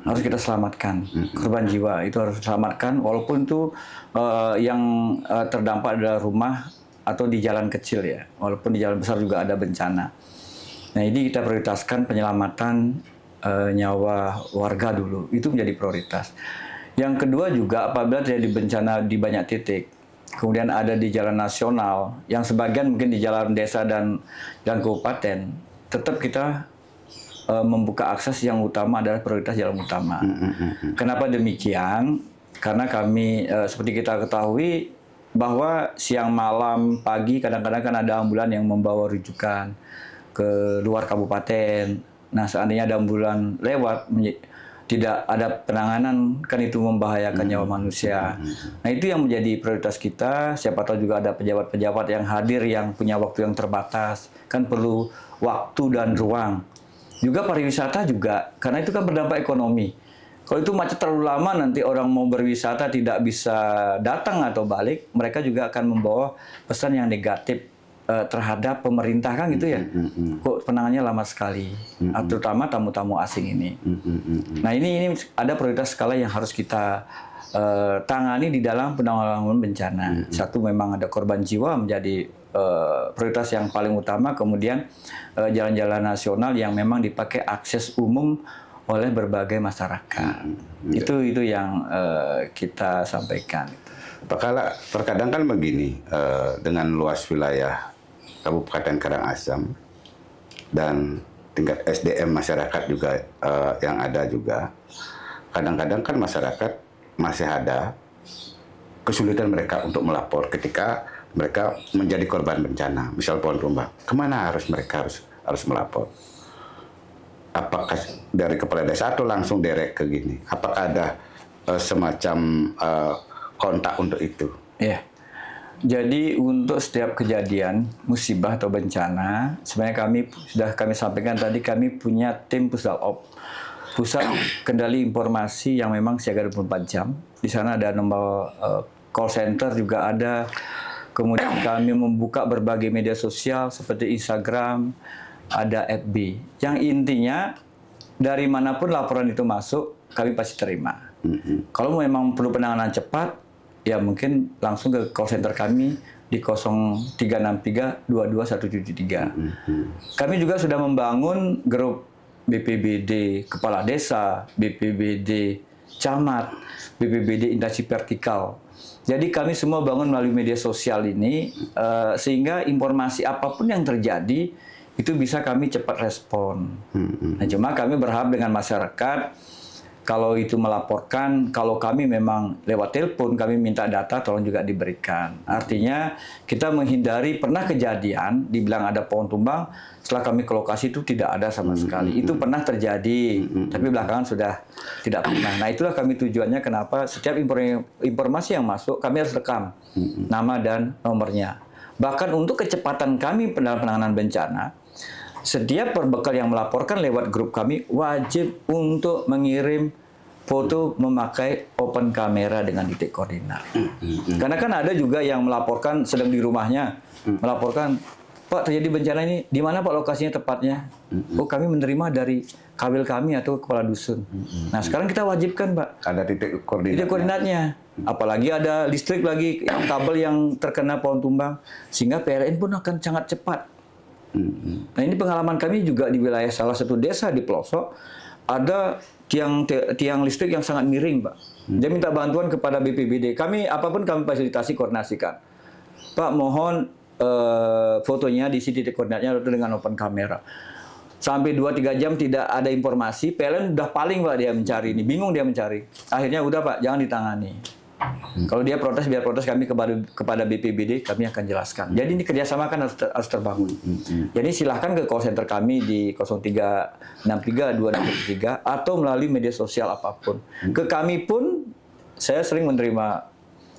Harus kita selamatkan. Korban jiwa itu harus diselamatkan, walaupun itu yang terdampak adalah rumah atau di jalan kecil ya. Walaupun di jalan besar juga ada bencana. Nah, ini kita prioritaskan penyelamatan nyawa warga dulu. Itu menjadi prioritas. Yang kedua juga apabila terjadi bencana di banyak titik, kemudian ada di jalan nasional, yang sebagian mungkin di jalan desa dan kabupaten, tetap kita membuka akses yang utama adalah prioritas jalan utama. Kenapa demikian? Karena kami, seperti kita ketahui, bahwa siang, malam, pagi, kadang-kadang kan ada ambulan yang membawa rujukan ke luar kabupaten. Nah, seandainya ada ambulan lewat, tidak ada penanganan, kan itu membahayakan nyawa manusia. Nah, itu yang menjadi prioritas kita. Siapa tahu juga ada pejabat-pejabat yang hadir yang punya waktu yang terbatas. Kan perlu waktu dan ruang. Juga pariwisata juga, karena itu kan berdampak ekonomi. Kalau itu macet terlalu lama, nanti orang mau berwisata tidak bisa datang atau balik, mereka juga akan membawa pesan yang negatif terhadap pemerintah kan gitu ya. Kok penanganannya lama sekali, terutama tamu-tamu asing ini. Nah, ini ada prioritas skala yang harus kita tangani di dalam penanggulangan bencana. Satu, memang ada korban jiwa menjadi prioritas yang paling utama. Kemudian jalan-jalan nasional yang memang dipakai akses umum oleh berbagai masyarakat. Itu yang kita sampaikan. Terkadang kan begini, dengan luas wilayah Kabupaten Karangasem dan tingkat SDM masyarakat juga yang ada juga, kadang-kadang kan masyarakat masih ada kesulitan mereka untuk melapor ketika mereka menjadi korban bencana, misal pohon tumbang. Kemana mereka harus melapor? Apakah dari kepala desa atau langsung direct ke gini? Apakah ada semacam kontak untuk itu? Ya. Jadi untuk setiap kejadian musibah atau bencana, sebenarnya kami sampaikan tadi, kami punya tim Pusdalop, Pusat Kendali Informasi yang memang siaga 24 jam. Di sana ada nomor call center juga ada. Kemudian kami membuka berbagai media sosial seperti Instagram, ada FB. Yang intinya dari manapun laporan itu masuk, kami pasti terima. Kalau memang perlu penanganan cepat, ya mungkin langsung ke call center kami di 0363 22173. Kami juga sudah membangun grup BPBD Kepala Desa, BPBD Camat, BPBD Intasi Vertikal. Jadi kami semua bangun melalui media sosial ini, sehingga informasi apapun yang terjadi itu bisa kami cepat respon. Nah, cuma kami berharap dengan masyarakat, kalau itu melaporkan, kalau kami memang lewat telepon, kami minta data, tolong juga diberikan. Artinya kita menghindari, pernah kejadian, dibilang ada pohon tumbang, setelah kami ke lokasi itu tidak ada sama sekali. Itu pernah terjadi, tapi belakangan sudah tidak pernah. Nah, itulah kami tujuannya kenapa setiap informasi yang masuk, kami harus rekam nama dan nomornya. Bahkan untuk kecepatan kami dalam penanganan bencana, setiap perbekal yang melaporkan lewat grup kami wajib untuk mengirim foto memakai open kamera dengan titik koordinat. Karena kan ada juga yang melaporkan sedang di rumahnya, melaporkan, Pak terjadi bencana ini, di mana Pak lokasinya tepatnya? Oh, kami menerima dari kabel kami atau kepala dusun. Nah, sekarang kita wajibkan, Pak. Ada titik koordinatnya. Apalagi ada listrik lagi, kabel yang terkena pohon tumbang, sehingga PLN pun akan sangat cepat. Nah, ini pengalaman kami juga di wilayah salah satu desa di pelosok, ada tiang listrik yang sangat miring, Pak. Dia minta bantuan kepada BPBD. Kami apapun kami fasilitasi, koordinasikan. Pak, mohon fotonya di sini, titik koordinatnya atau dengan open kamera. Sampai 2-3 jam tidak ada informasi, PLN udah paling, Pak, dia mencari ini. Bingung dia mencari. Akhirnya udah, Pak, jangan ditangani. Kalau dia protes, biar protes, kami kepada BPBD, kami akan jelaskan. Jadi ini kerjasama kan harus terbangun. Jadi silahkan ke call center kami di 03632633 atau melalui media sosial apapun. Ke kami pun, saya sering menerima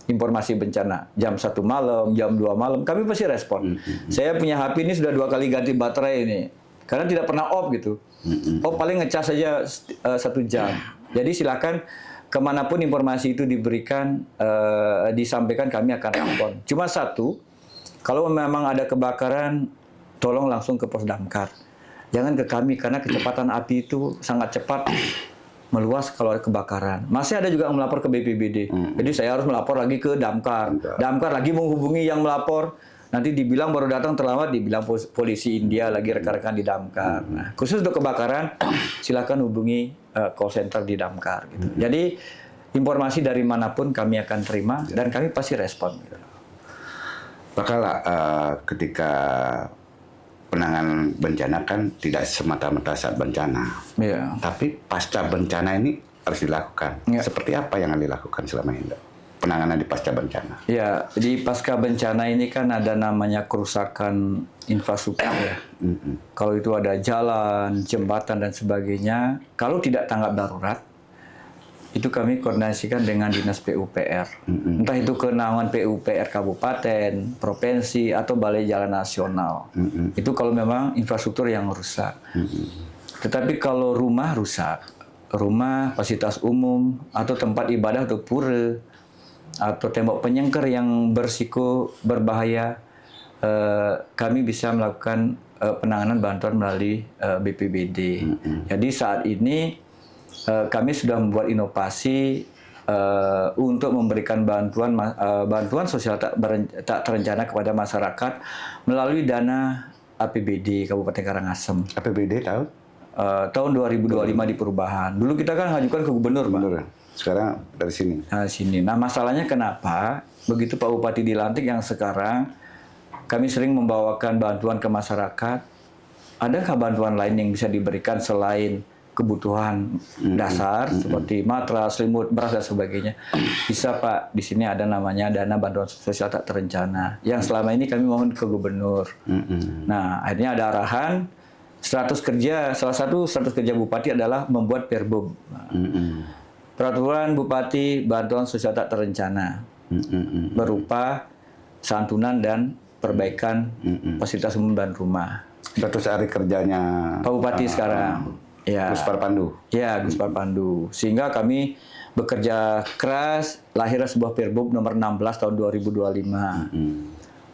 informasi bencana. Jam 1 malam, jam 2 malam, kami pasti respon. Saya punya HP ini sudah 2 kali ganti baterai ini. Karena tidak pernah off gitu. Off paling ngecas saja 1 jam. Jadi silakan kemanapun informasi itu diberikan, disampaikan, kami akan respon. Cuma satu, kalau memang ada kebakaran, tolong langsung ke pos damkar. Jangan ke kami, karena kecepatan api itu sangat cepat meluas kalau ada kebakaran. Masih ada juga yang melapor ke BPBD. Jadi saya harus melapor lagi ke damkar. Damkar lagi menghubungi yang melapor. Nanti dibilang baru datang terlambat, dibilang polisi India lagi rekan-rekan di damkar. Nah, khusus untuk kebakaran, silakan hubungi call center di damkar. Gitu. Jadi informasi dari manapun kami akan terima dan kami pasti respon. Gitu. Bakal ketika penanganan bencana kan tidak semata-mata saat bencana, tapi pasca bencana ini harus dilakukan. Seperti apa yang dilakukan selama ini, penanganan di pasca bencana? Ya, di pasca bencana ini kan ada namanya kerusakan infrastruktur ya. Kalau itu ada jalan, jembatan dan sebagainya, kalau tidak tanggap darurat, itu kami koordinasikan dengan Dinas PUPR. Entah itu kewenangan PUPR Kabupaten, Provinsi, atau Balai Jalan Nasional. Itu kalau memang infrastruktur yang rusak. Tetapi kalau rumah rusak, rumah, fasilitas umum, atau tempat ibadah atau pura, atau tembok penyengker yang bersiko berbahaya, kami bisa melakukan penanganan bantuan melalui BPBD. Jadi saat ini kami sudah membuat inovasi untuk memberikan bantuan sosial tak terencana kepada masyarakat melalui dana APBD Kabupaten Karangasem. APBD tahun 2025 di perubahan. Dulu kita kan ngajukan ke gubernur, Pak. Sekarang dari sini. Nah, masalahnya kenapa? Begitu Pak Bupati dilantik yang sekarang, kami sering membawakan bantuan ke masyarakat. Adakah bantuan lain yang bisa diberikan selain kebutuhan dasar seperti matras, selimut, beras dan sebagainya? Bisa, Pak. Di sini ada namanya dana bantuan sosial tak terencana yang selama ini kami mohon ke gubernur. Nah, akhirnya ada arahan 100 kerja. Salah satu 100 kerja Bupati adalah membuat Perbub. Peraturan Bupati bantuan sosial tak terencana berupa santunan dan perbaikan fasilitas umum dan rumah. 100 hari kerjanya Pak Bupati sekarang. Ya. Gus Parpandu. Ya, Gus Parpandu. Sehingga kami bekerja keras, lahirlah sebuah Perbub nomor 16 tahun 2025.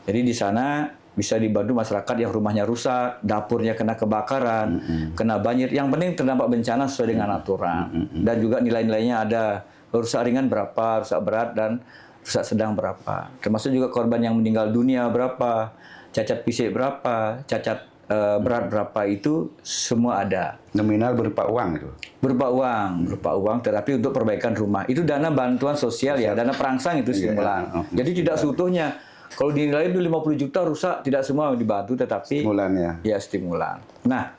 Jadi di sana bisa dibantu masyarakat yang rumahnya rusak, dapurnya kena kebakaran, kena banjir. Yang penting terdampak bencana sesuai dengan aturan. Dan juga nilai-nilainya ada rusak ringan berapa, rusak berat, dan rusak sedang berapa. Termasuk juga korban yang meninggal dunia berapa, cacat fisik berapa, cacat berat berapa, itu semua ada. Nominal berupa uang itu? Berupa uang, tetapi untuk perbaikan rumah. Itu dana bantuan sosial ya, dana perangsang itu stimulan. Jadi tidak seutuhnya. Kalau dinilai itu 50 juta rusak, tidak semua dibantu, tetapi stimulan ya. Ya, stimulan. Nah,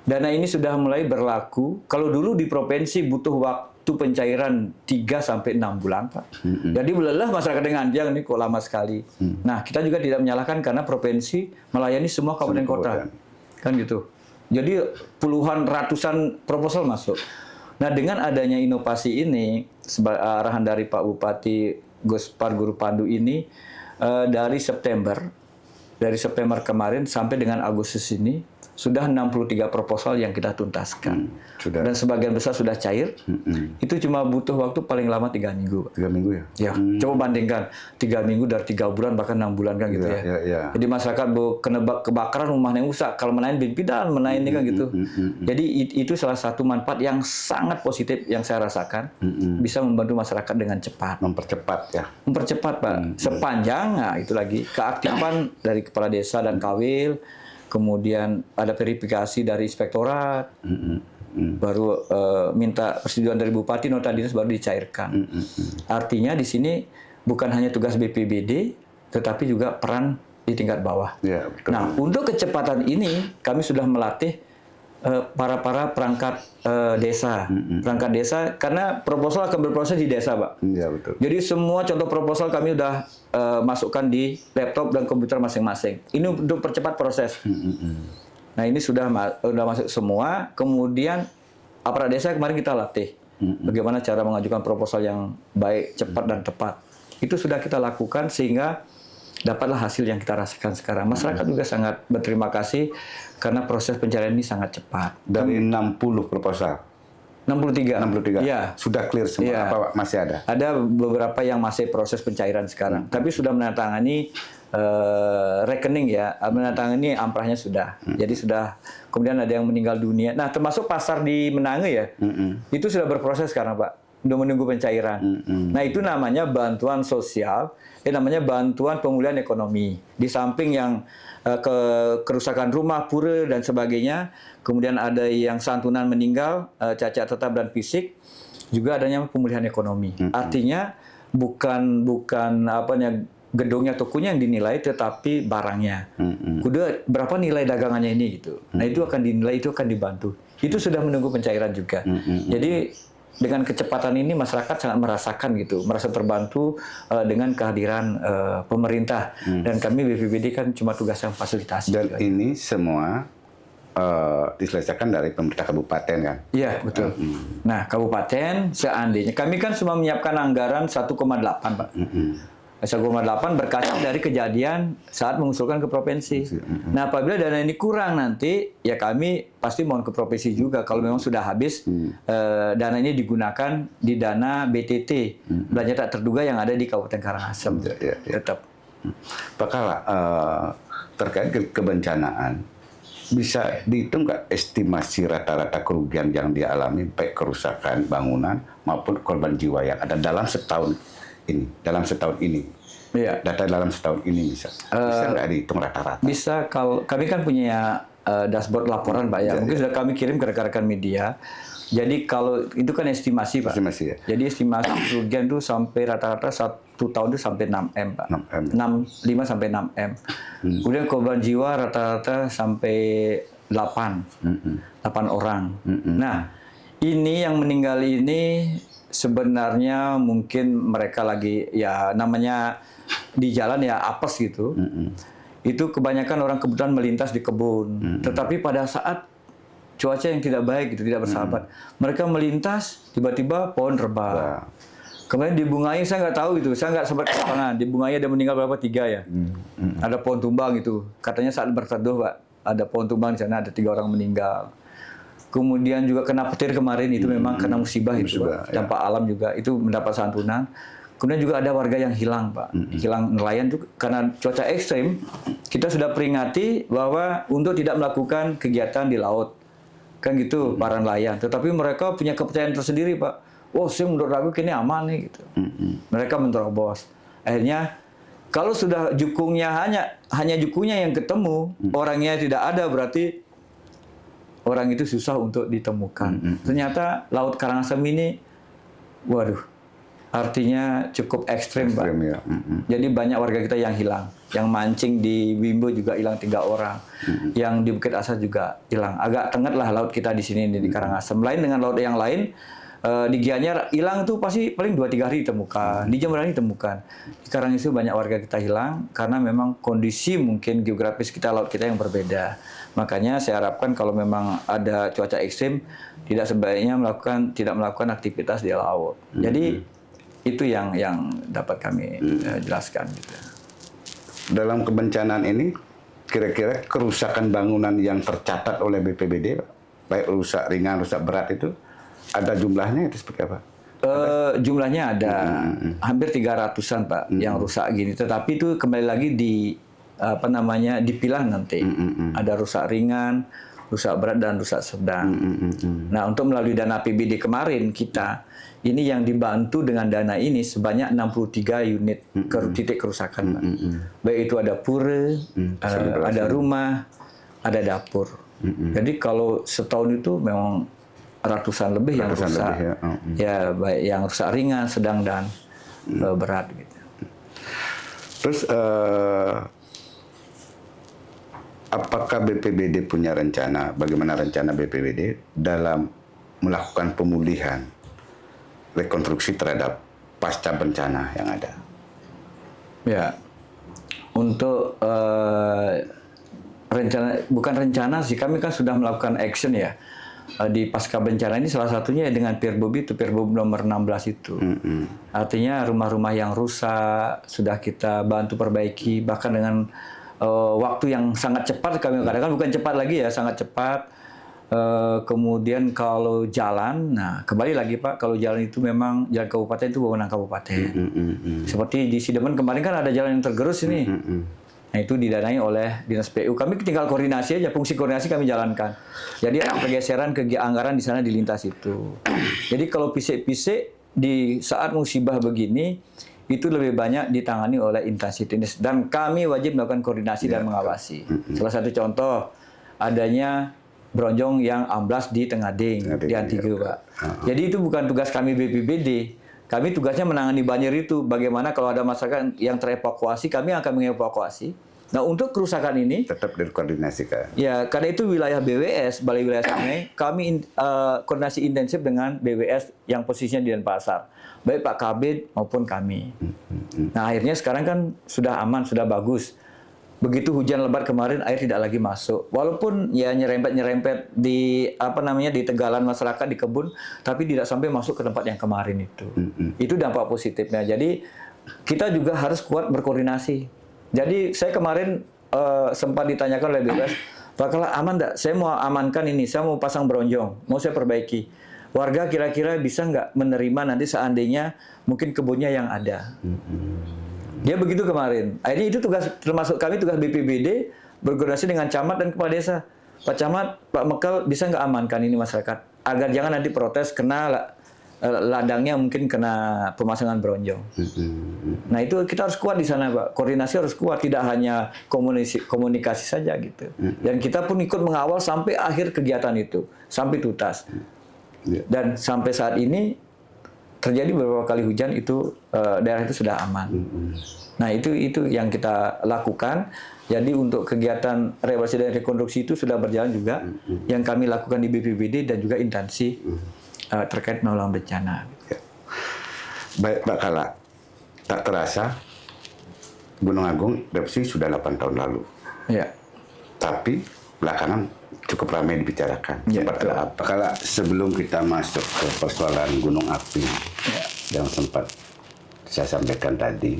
dana ini sudah mulai berlaku. Kalau dulu di provinsi butuh waktu pencairan 3 sampai 6 bulan, Pak. Jadi lelah masyarakat dengan yang ini kok lama sekali. Nah, kita juga tidak menyalahkan karena provinsi melayani semua kabupaten kota. Kan gitu. Jadi puluhan, ratusan proposal masuk. Nah, dengan adanya inovasi ini, arahan dari Pak Bupati Gus Parguru Pandu ini, dari September kemarin sampai dengan Agustus ini sudah 63 proposal yang kita tuntaskan. Dan sebagian besar sudah cair. Itu cuma butuh waktu paling lama 3 minggu. 3 minggu ya? Ya, coba bandingkan 3 minggu dari 3 bulan bahkan 6 bulan kan gitu ya. Jadi masyarakat kena kebakaran rumahnya rusak, kalau menaik pimpinan, menaik ini kan gitu. Jadi itu salah satu manfaat yang sangat positif yang saya rasakan, bisa membantu masyarakat dengan cepat. Mempercepat ya? Mempercepat, Pak. Sepanjang, nah itu lagi, keaktifan dari kepala desa dan kawil, kemudian ada verifikasi dari inspektorat, baru minta persetujuan dari bupati, nota dinas baru dicairkan. Artinya di sini bukan hanya tugas BPBD, tetapi juga peran di tingkat bawah. Ya, betul. Nah, untuk kecepatan ini kami sudah melatih para perangkat desa, perangkat desa, karena proposal akan berproses di desa, Pak. Iya, betul. Jadi semua contoh proposal kami udah masukkan di laptop dan komputer masing-masing. Ini untuk percepat proses. Nah ini sudah masuk semua. Kemudian aparat desa kemarin kita latih bagaimana cara mengajukan proposal yang baik, cepat dan tepat. Itu sudah kita lakukan sehingga dapatlah hasil yang kita rasakan sekarang. Masyarakat juga sangat berterima kasih karena proses pencarian ini sangat cepat. Dari 60 proposal. 63. 63. Iya. Sudah clear semua. Iya. Apa masih ada? Ada beberapa yang masih proses pencairan sekarang. Tapi sudah menandatangani rekening ya, menandatangani amprahnya sudah. Jadi sudah. Kemudian ada yang meninggal dunia. Nah, termasuk pasar di Menange ya. Itu sudah berproses sekarang, Pak. Udah menunggu pencairan. Nah, itu namanya bantuan sosial. Namanya bantuan pemulihan ekonomi. Di samping yang kerusakan rumah, pura dan sebagainya, kemudian ada yang santunan meninggal, cacat tetap dan fisik, juga adanya pemulihan ekonomi. Artinya bukan gedungnya, tokonya yang dinilai, tetapi barangnya. Kuda berapa nilai dagangannya ini gitu. Nah itu akan dinilai, itu akan dibantu. Itu sudah menunggu pencairan juga. Jadi dengan kecepatan ini masyarakat sangat merasakan gitu, merasa terbantu dengan kehadiran pemerintah. Dan kami BPBD kan cuma tugasnya fasilitasi. Dan juga. ini semua diselesaikan dari pemerintah kabupaten kan? Iya, betul. Nah, kabupaten seandainya, kami kan cuma menyiapkan anggaran 1,8 Pak. 1,8 berkaca dari kejadian saat mengusulkan ke provinsi. Nah, apabila dana ini kurang nanti, ya kami pasti mohon ke provinsi juga. Kalau memang sudah habis, dana ini digunakan di dana BTT, belanja tak terduga yang ada di Kabupaten Karangasem. Tetap. Pak Kala, terkait kebencanaan, bisa dihitung nggak estimasi rata-rata kerugian yang dialami, baik kerusakan bangunan maupun korban jiwa yang ada dalam setahun ini? Iya. Data dalam setahun ini bisa nggak dihitung rata-rata? Bisa, kalau kami kan punya dashboard laporan Pak ya. Mungkin sudah kami kirim ke rekan-rekan media. Jadi kalau itu kan estimasi Pak. Estimasi ya. Jadi estimasi kerugian itu sampai rata-rata 1 tahun itu sampai 6M Pak. 5 sampai 6M. Kemudian korban jiwa rata-rata sampai 8 orang. Nah, ini yang meninggal ini sebenarnya mungkin mereka lagi ya namanya di jalan ya apes gitu. Itu kebanyakan orang kebetulan melintas di kebun. Tetapi pada saat cuaca yang tidak baik gitu, tidak bersahabat, mereka melintas tiba-tiba pohon rebah. Kemudian di Bungaya saya nggak tahu itu, saya nggak sempat ke lapangan. Di Bungaya ada meninggal berapa? 3 ya. Ada pohon tumbang itu. Katanya saat berteduh Pak, ada pohon tumbang di sana, ada 3 orang meninggal. Kemudian juga kena petir kemarin itu memang kena musibah itu, Pak. Dampak alam juga itu mendapat santunan. Kemudian juga ada warga yang hilang, Pak. Hilang nelayan itu karena cuaca ekstrim. Kita sudah peringati bahwa untuk tidak melakukan kegiatan di laut. Kan gitu para nelayan. Tetapi mereka punya kepercayaan tersendiri, Pak. Wah, sih menurut aku kini aman nih gitu. Mereka menerobos. Akhirnya kalau sudah jukungnya hanya jukungnya yang ketemu, orangnya tidak ada, berarti orang itu susah untuk ditemukan. Ternyata Laut Karangasem ini, waduh, artinya cukup ekstrim, Pak. Ya. Jadi banyak warga kita yang hilang. Yang mancing di Wimbo juga hilang 3 orang. Yang di Bukit Asar juga hilang. Agak tengah lah laut kita di sini di Karangasem. Lain dengan laut yang lain, di Gianyar hilang tuh pasti paling 2-3 hari ditemukan. Di Jemberani ditemukan. Sekarang itu banyak warga kita hilang karena memang kondisi mungkin geografis kita, laut kita yang berbeda. Makanya saya harapkan kalau memang ada cuaca ekstrim, tidak sebaiknya tidak melakukan aktivitas di laut. Jadi itu yang dapat kami jelaskan gitu. Dalam kebencanaan ini, kira-kira kerusakan bangunan yang tercatat oleh BPBD, baik rusak ringan, rusak berat itu, ada jumlahnya itu seperti apa? Jumlahnya ada hampir 300-an Pak yang rusak gini. Tetapi itu kembali lagi dipilah nanti. Ada rusak ringan, rusak berat dan rusak sedang. Nah, untuk melalui dana APBD kemarin kita ini yang dibantu dengan dana ini sebanyak 63 unit titik kerusakan, Pak. Baik itu ada pura, ada rumah, ada dapur. Jadi kalau setahun itu memang ratusan lebih yang rusak. Ya, baik yang rusak ringan, sedang dan berat gitu. Terus apakah BPBD punya rencana, bagaimana rencana BPBD dalam melakukan pemulihan, rekonstruksi terhadap pasca bencana yang ada? Ya, untuk bukan rencana sih, kami kan sudah melakukan action ya. Di pasca bencana ini salah satunya ya dengan Perbob itu, Perbob nomor 16 itu. Artinya rumah-rumah yang rusak sudah kita bantu perbaiki, bahkan dengan waktu yang sangat cepat, kami katakan bukan cepat lagi ya, sangat cepat. Kemudian kalau jalan, nah kembali lagi Pak, kalau jalan itu memang jalan kabupaten itu wewenang kabupaten. Seperti di Sidemen kemarin kan ada jalan yang tergerus ini. Nah itu didanai oleh Dinas PU. Kami tinggal koordinasi aja, fungsi koordinasi kami jalankan. Jadi ada pergeseran ke anggaran di sana di lintas itu. Jadi kalau pisik-pisik di saat musibah begini, itu lebih banyak ditangani oleh instansi teknis. Dan kami wajib melakukan koordinasi dan mengawasi. Salah satu contoh, adanya bronjong yang amblas di Tengading, di Antigo, Pak. Jadi itu bukan tugas kami BPBD. Kami tugasnya menangani banjir itu. Bagaimana kalau ada masyarakat yang terevakuasi, kami akan mengevakuasi. Nah, untuk kerusakan ini Tetap dikoordinasikan. ya, karena itu wilayah BWS, Balai Wilayah Sungai, kami koordinasi intensif dengan BWS yang posisinya di Denpasar. Baik Pak Kabid maupun kami. Nah, akhirnya sekarang kan sudah aman, sudah bagus. Begitu hujan lebat kemarin, air tidak lagi masuk. Walaupun ya nyerempet-nyerempet di di tegalan masyarakat di kebun, tapi tidak sampai masuk ke tempat yang kemarin itu. Itu dampak positifnya. Jadi kita juga harus kuat berkoordinasi. Jadi saya kemarin sempat ditanyakan oleh BWS, Pak Kala aman nggak? Saya mau amankan ini, saya mau pasang bronjong, mau saya perbaiki. Warga kira-kira bisa nggak menerima nanti seandainya mungkin kebunnya yang ada. Dia begitu kemarin. Akhirnya itu tugas termasuk kami, tugas BPBD berkoordinasi dengan camat dan kepala desa. Pak Camat, Pak Mekal bisa nggak amankan ini masyarakat agar jangan nanti protes kena ladangnya mungkin kena pemasangan bronjong. Nah itu kita harus kuat di sana Pak. Koordinasi harus kuat, tidak hanya komunikasi saja gitu. Dan kita pun ikut mengawal sampai akhir kegiatan itu, sampai tuntas. Dan sampai saat ini terjadi beberapa kali hujan itu daerah itu sudah aman. Nah itu yang kita lakukan. Jadi untuk kegiatan rehabilitasi dan rekonstruksi itu sudah berjalan juga yang kami lakukan di BPBD dan juga instansi terkait penanggulangan bencana. Ya. Baik Pak Kala, tak terasa Gunung Agung erupsi sudah 8 tahun lalu. Ya. Tapi belakangan cukup ramai dibicarakan. Ya, Seperti apa? Kalau sebelum kita masuk ke persoalan gunung api yang sempat saya sampaikan tadi,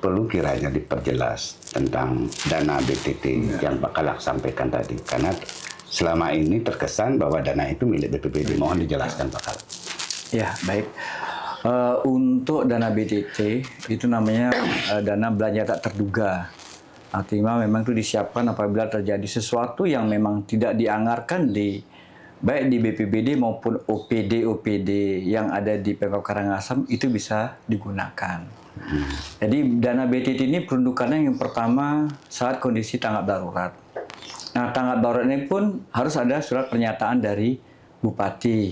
perlu kiranya diperjelas tentang dana BTT yang Pak Kalak sampaikan tadi. Karena selama ini terkesan bahwa dana itu milik BPBD. Mohon dijelaskan Pak Kalak. Ya, baik. Untuk dana BTT itu namanya dana belanja tak terduga. Artinya memang itu disiapkan apabila terjadi sesuatu yang memang tidak dianggarkan baik di BPBD maupun OPD yang ada di Pemkab Karangasem itu bisa digunakan. Jadi dana BTT ini peruntukannya yang pertama saat kondisi tanggap darurat. Nah tanggap darurat ini pun harus ada surat pernyataan dari Bupati.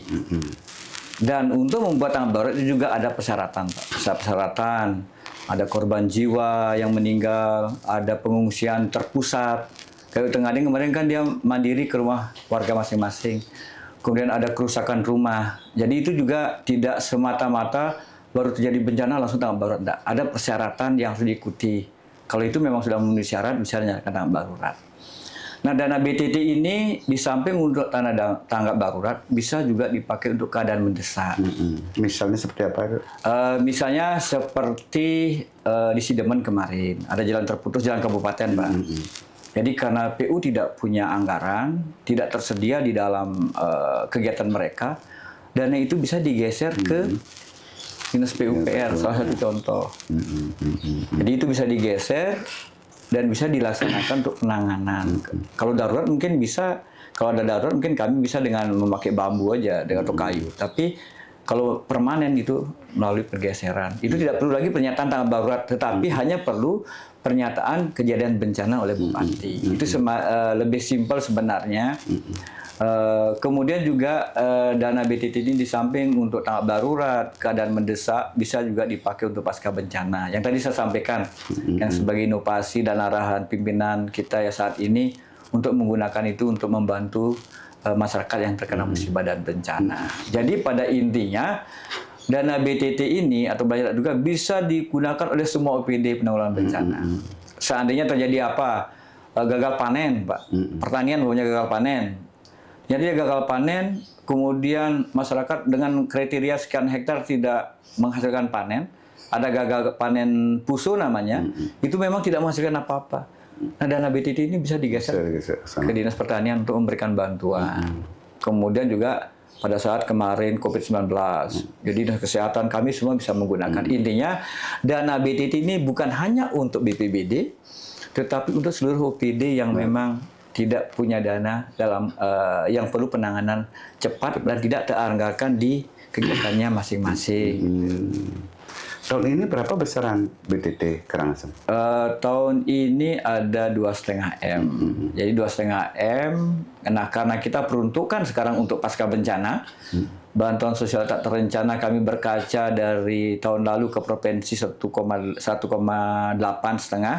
Dan untuk membuat tanggap darurat itu juga ada persyaratan, Pak. Persyaratan. Ada korban jiwa yang meninggal, ada pengungsian terpusat. Kayak Tengading kemarin kan dia mandiri ke rumah warga masing-masing. Kemudian ada kerusakan rumah. Jadi itu juga tidak semata-mata baru terjadi bencana langsung tanggap darurat. Tidak. Ada persyaratan yang harus diikuti. Kalau itu memang sudah memenuhi syarat, bisa dinyatakan tanggap darurat. Nah, dana BTT ini di samping untuk tanggap darurat bisa juga dipakai untuk keadaan mendesak. Misalnya seperti apa? Misalnya seperti di Sidemen kemarin, ada jalan terputus, jalan kabupaten, Pak. Jadi karena PU tidak punya anggaran, tidak tersedia di dalam kegiatan mereka, dana itu bisa digeser ke Dinas PUPR, salah satu contoh. Jadi itu bisa digeser dan bisa dilaksanakan untuk penanganan. Kalau darurat mungkin bisa, kalau ada darurat mungkin kami bisa dengan memakai bambu aja, dengan atau kayu. Tapi Kalau permanen itu melalui pergeseran. Itu tidak perlu lagi pernyataan tanggap darurat, tetapi hanya perlu pernyataan kejadian bencana oleh bupati. Itu lebih simpel sebenarnya. Kemudian juga dana BTT ini di samping untuk tanggap darurat, keadaan mendesak, bisa juga dipakai untuk pasca bencana. Yang tadi saya sampaikan, yang sebagai inovasi dan arahan pimpinan kita ya saat ini untuk menggunakan itu untuk membantu masyarakat yang terkena musibah dan bencana. Jadi pada intinya dana BTT ini atau belanja juga bisa digunakan oleh semua OPD penanggulangan bencana. Seandainya terjadi apa? Gagal panen, Pak. Pertanian punya gagal panen. Jadi gagal panen, kemudian masyarakat dengan kriteria sekian hektar tidak menghasilkan panen, ada gagal panen puso namanya, itu memang tidak menghasilkan apa-apa. Nah, dana BTT ini bisa digeser ke Dinas Pertanian untuk memberikan bantuan. Kemudian juga pada saat kemarin COVID-19, jadi Dinas Kesehatan kami semua bisa menggunakan. Intinya, dana BTT ini bukan hanya untuk BPBD, tetapi untuk seluruh OPD yang memang tidak punya dana dalam yang perlu penanganan cepat dan tidak teranggarkan di kegiatannya masing-masing. Tahun ini berapa besaran BTT Karangasem? Tahun ini ada 2,5 M. Jadi 2,5 M. Nah, karena kita peruntukan sekarang untuk pasca bencana, bantuan sosial tak terencana kami berkaca dari tahun lalu ke provinsi 1,8 setengah.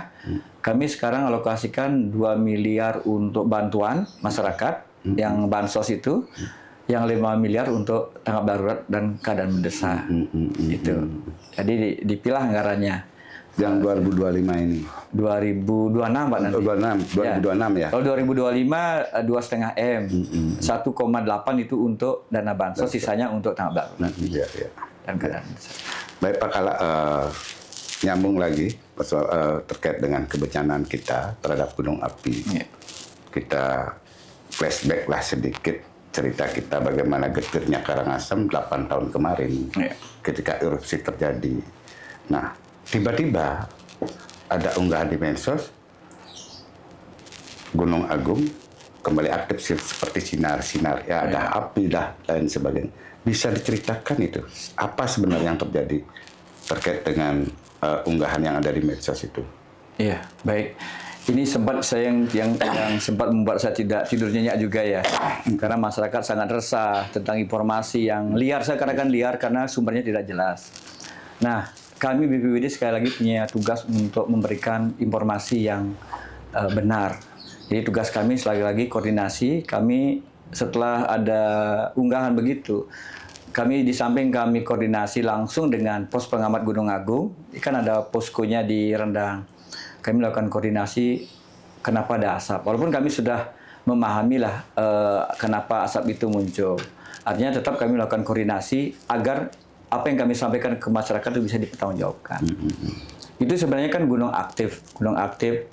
Kami sekarang alokasikan 2 miliar untuk bantuan masyarakat yang bansos itu. Yang 5 miliar untuk tanggap darurat dan keadaan mendesak. Itu. Jadi dipilah anggarannya. Yang 2025 ini? 2026 Pak nanti. 2026 ya? Kalau 2025 2,5 M. 1,8 itu untuk dana bansos, sisanya untuk tanggap darurat. Iya. Dan keadaan mendesak. Baik Pak Kala, nyambung lagi terkait dengan kebencanaan kita terhadap gunung api. Kita flashback lah sedikit cerita kita bagaimana getirnya Karangasem 8 tahun kemarin ketika erupsi terjadi. Nah, tiba-tiba ada unggahan di medsos Gunung Agung kembali aktif seperti sinar-sinar, ya ada api dah lain sebagainya. Bisa diceritakan itu apa sebenarnya yang terjadi terkait dengan unggahan yang ada di medsos itu? Iya, baik. Ini sempat saya yang sempat membuat saya tidak tidur nyenyak juga ya, karena masyarakat sangat resah tentang informasi yang liar. Saya katakan liar karena sumbernya tidak jelas. Nah, kami BPBD sekali lagi punya tugas untuk memberikan informasi yang benar. Jadi tugas kami sekali lagi koordinasi. Kami setelah ada unggahan begitu, kami di samping kami koordinasi langsung dengan pos pengamat Gunung Agung, kan ada poskonya di Rendang. Kami melakukan koordinasi kenapa ada asap. Walaupun kami sudah memahami lah kenapa asap itu muncul. Artinya tetap kami melakukan koordinasi agar apa yang kami sampaikan ke masyarakat itu bisa dipertanggungjawabkan. Itu sebenarnya kan gunung aktif. Gunung aktif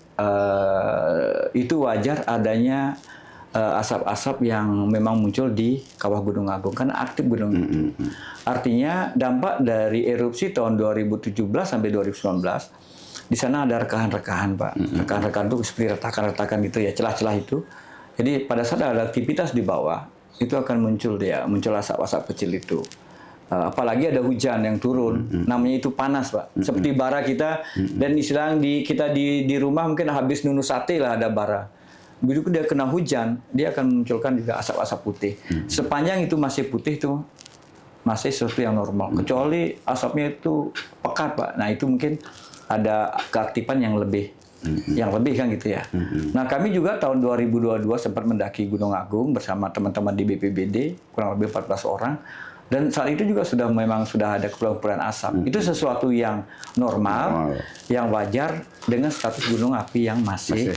itu wajar adanya asap-asap yang memang muncul di kawah Gunung Agung. Karena aktif gunung itu. Artinya dampak dari erupsi tahun 2017 sampai 2019, di sana ada rekahan-rekahan, Pak. Rekahan-rekahan itu seperti retakan-retakan gitu ya, celah-celah itu. Jadi pada saat ada aktivitas di bawah, itu akan muncul asap-asap kecil itu. Apalagi ada hujan yang turun, namanya itu panas, Pak. Seperti bara kita, dan istilah kita di rumah mungkin habis nunuk sate lah ada bara. Begitu dia kena hujan, dia akan memunculkan juga asap-asap putih. Sepanjang itu masih putih itu masih sesuatu yang normal. Kecuali asapnya itu pekat, Pak. Nah itu mungkin ada keaktifan yang lebih kan gitu ya. Nah kami juga tahun 2022 sempat mendaki Gunung Agung bersama teman-teman di BPBD kurang lebih 14 orang, dan saat itu juga sudah ada kepulan-kepulan asap. Itu sesuatu yang normal, yang wajar dengan status gunung api yang masih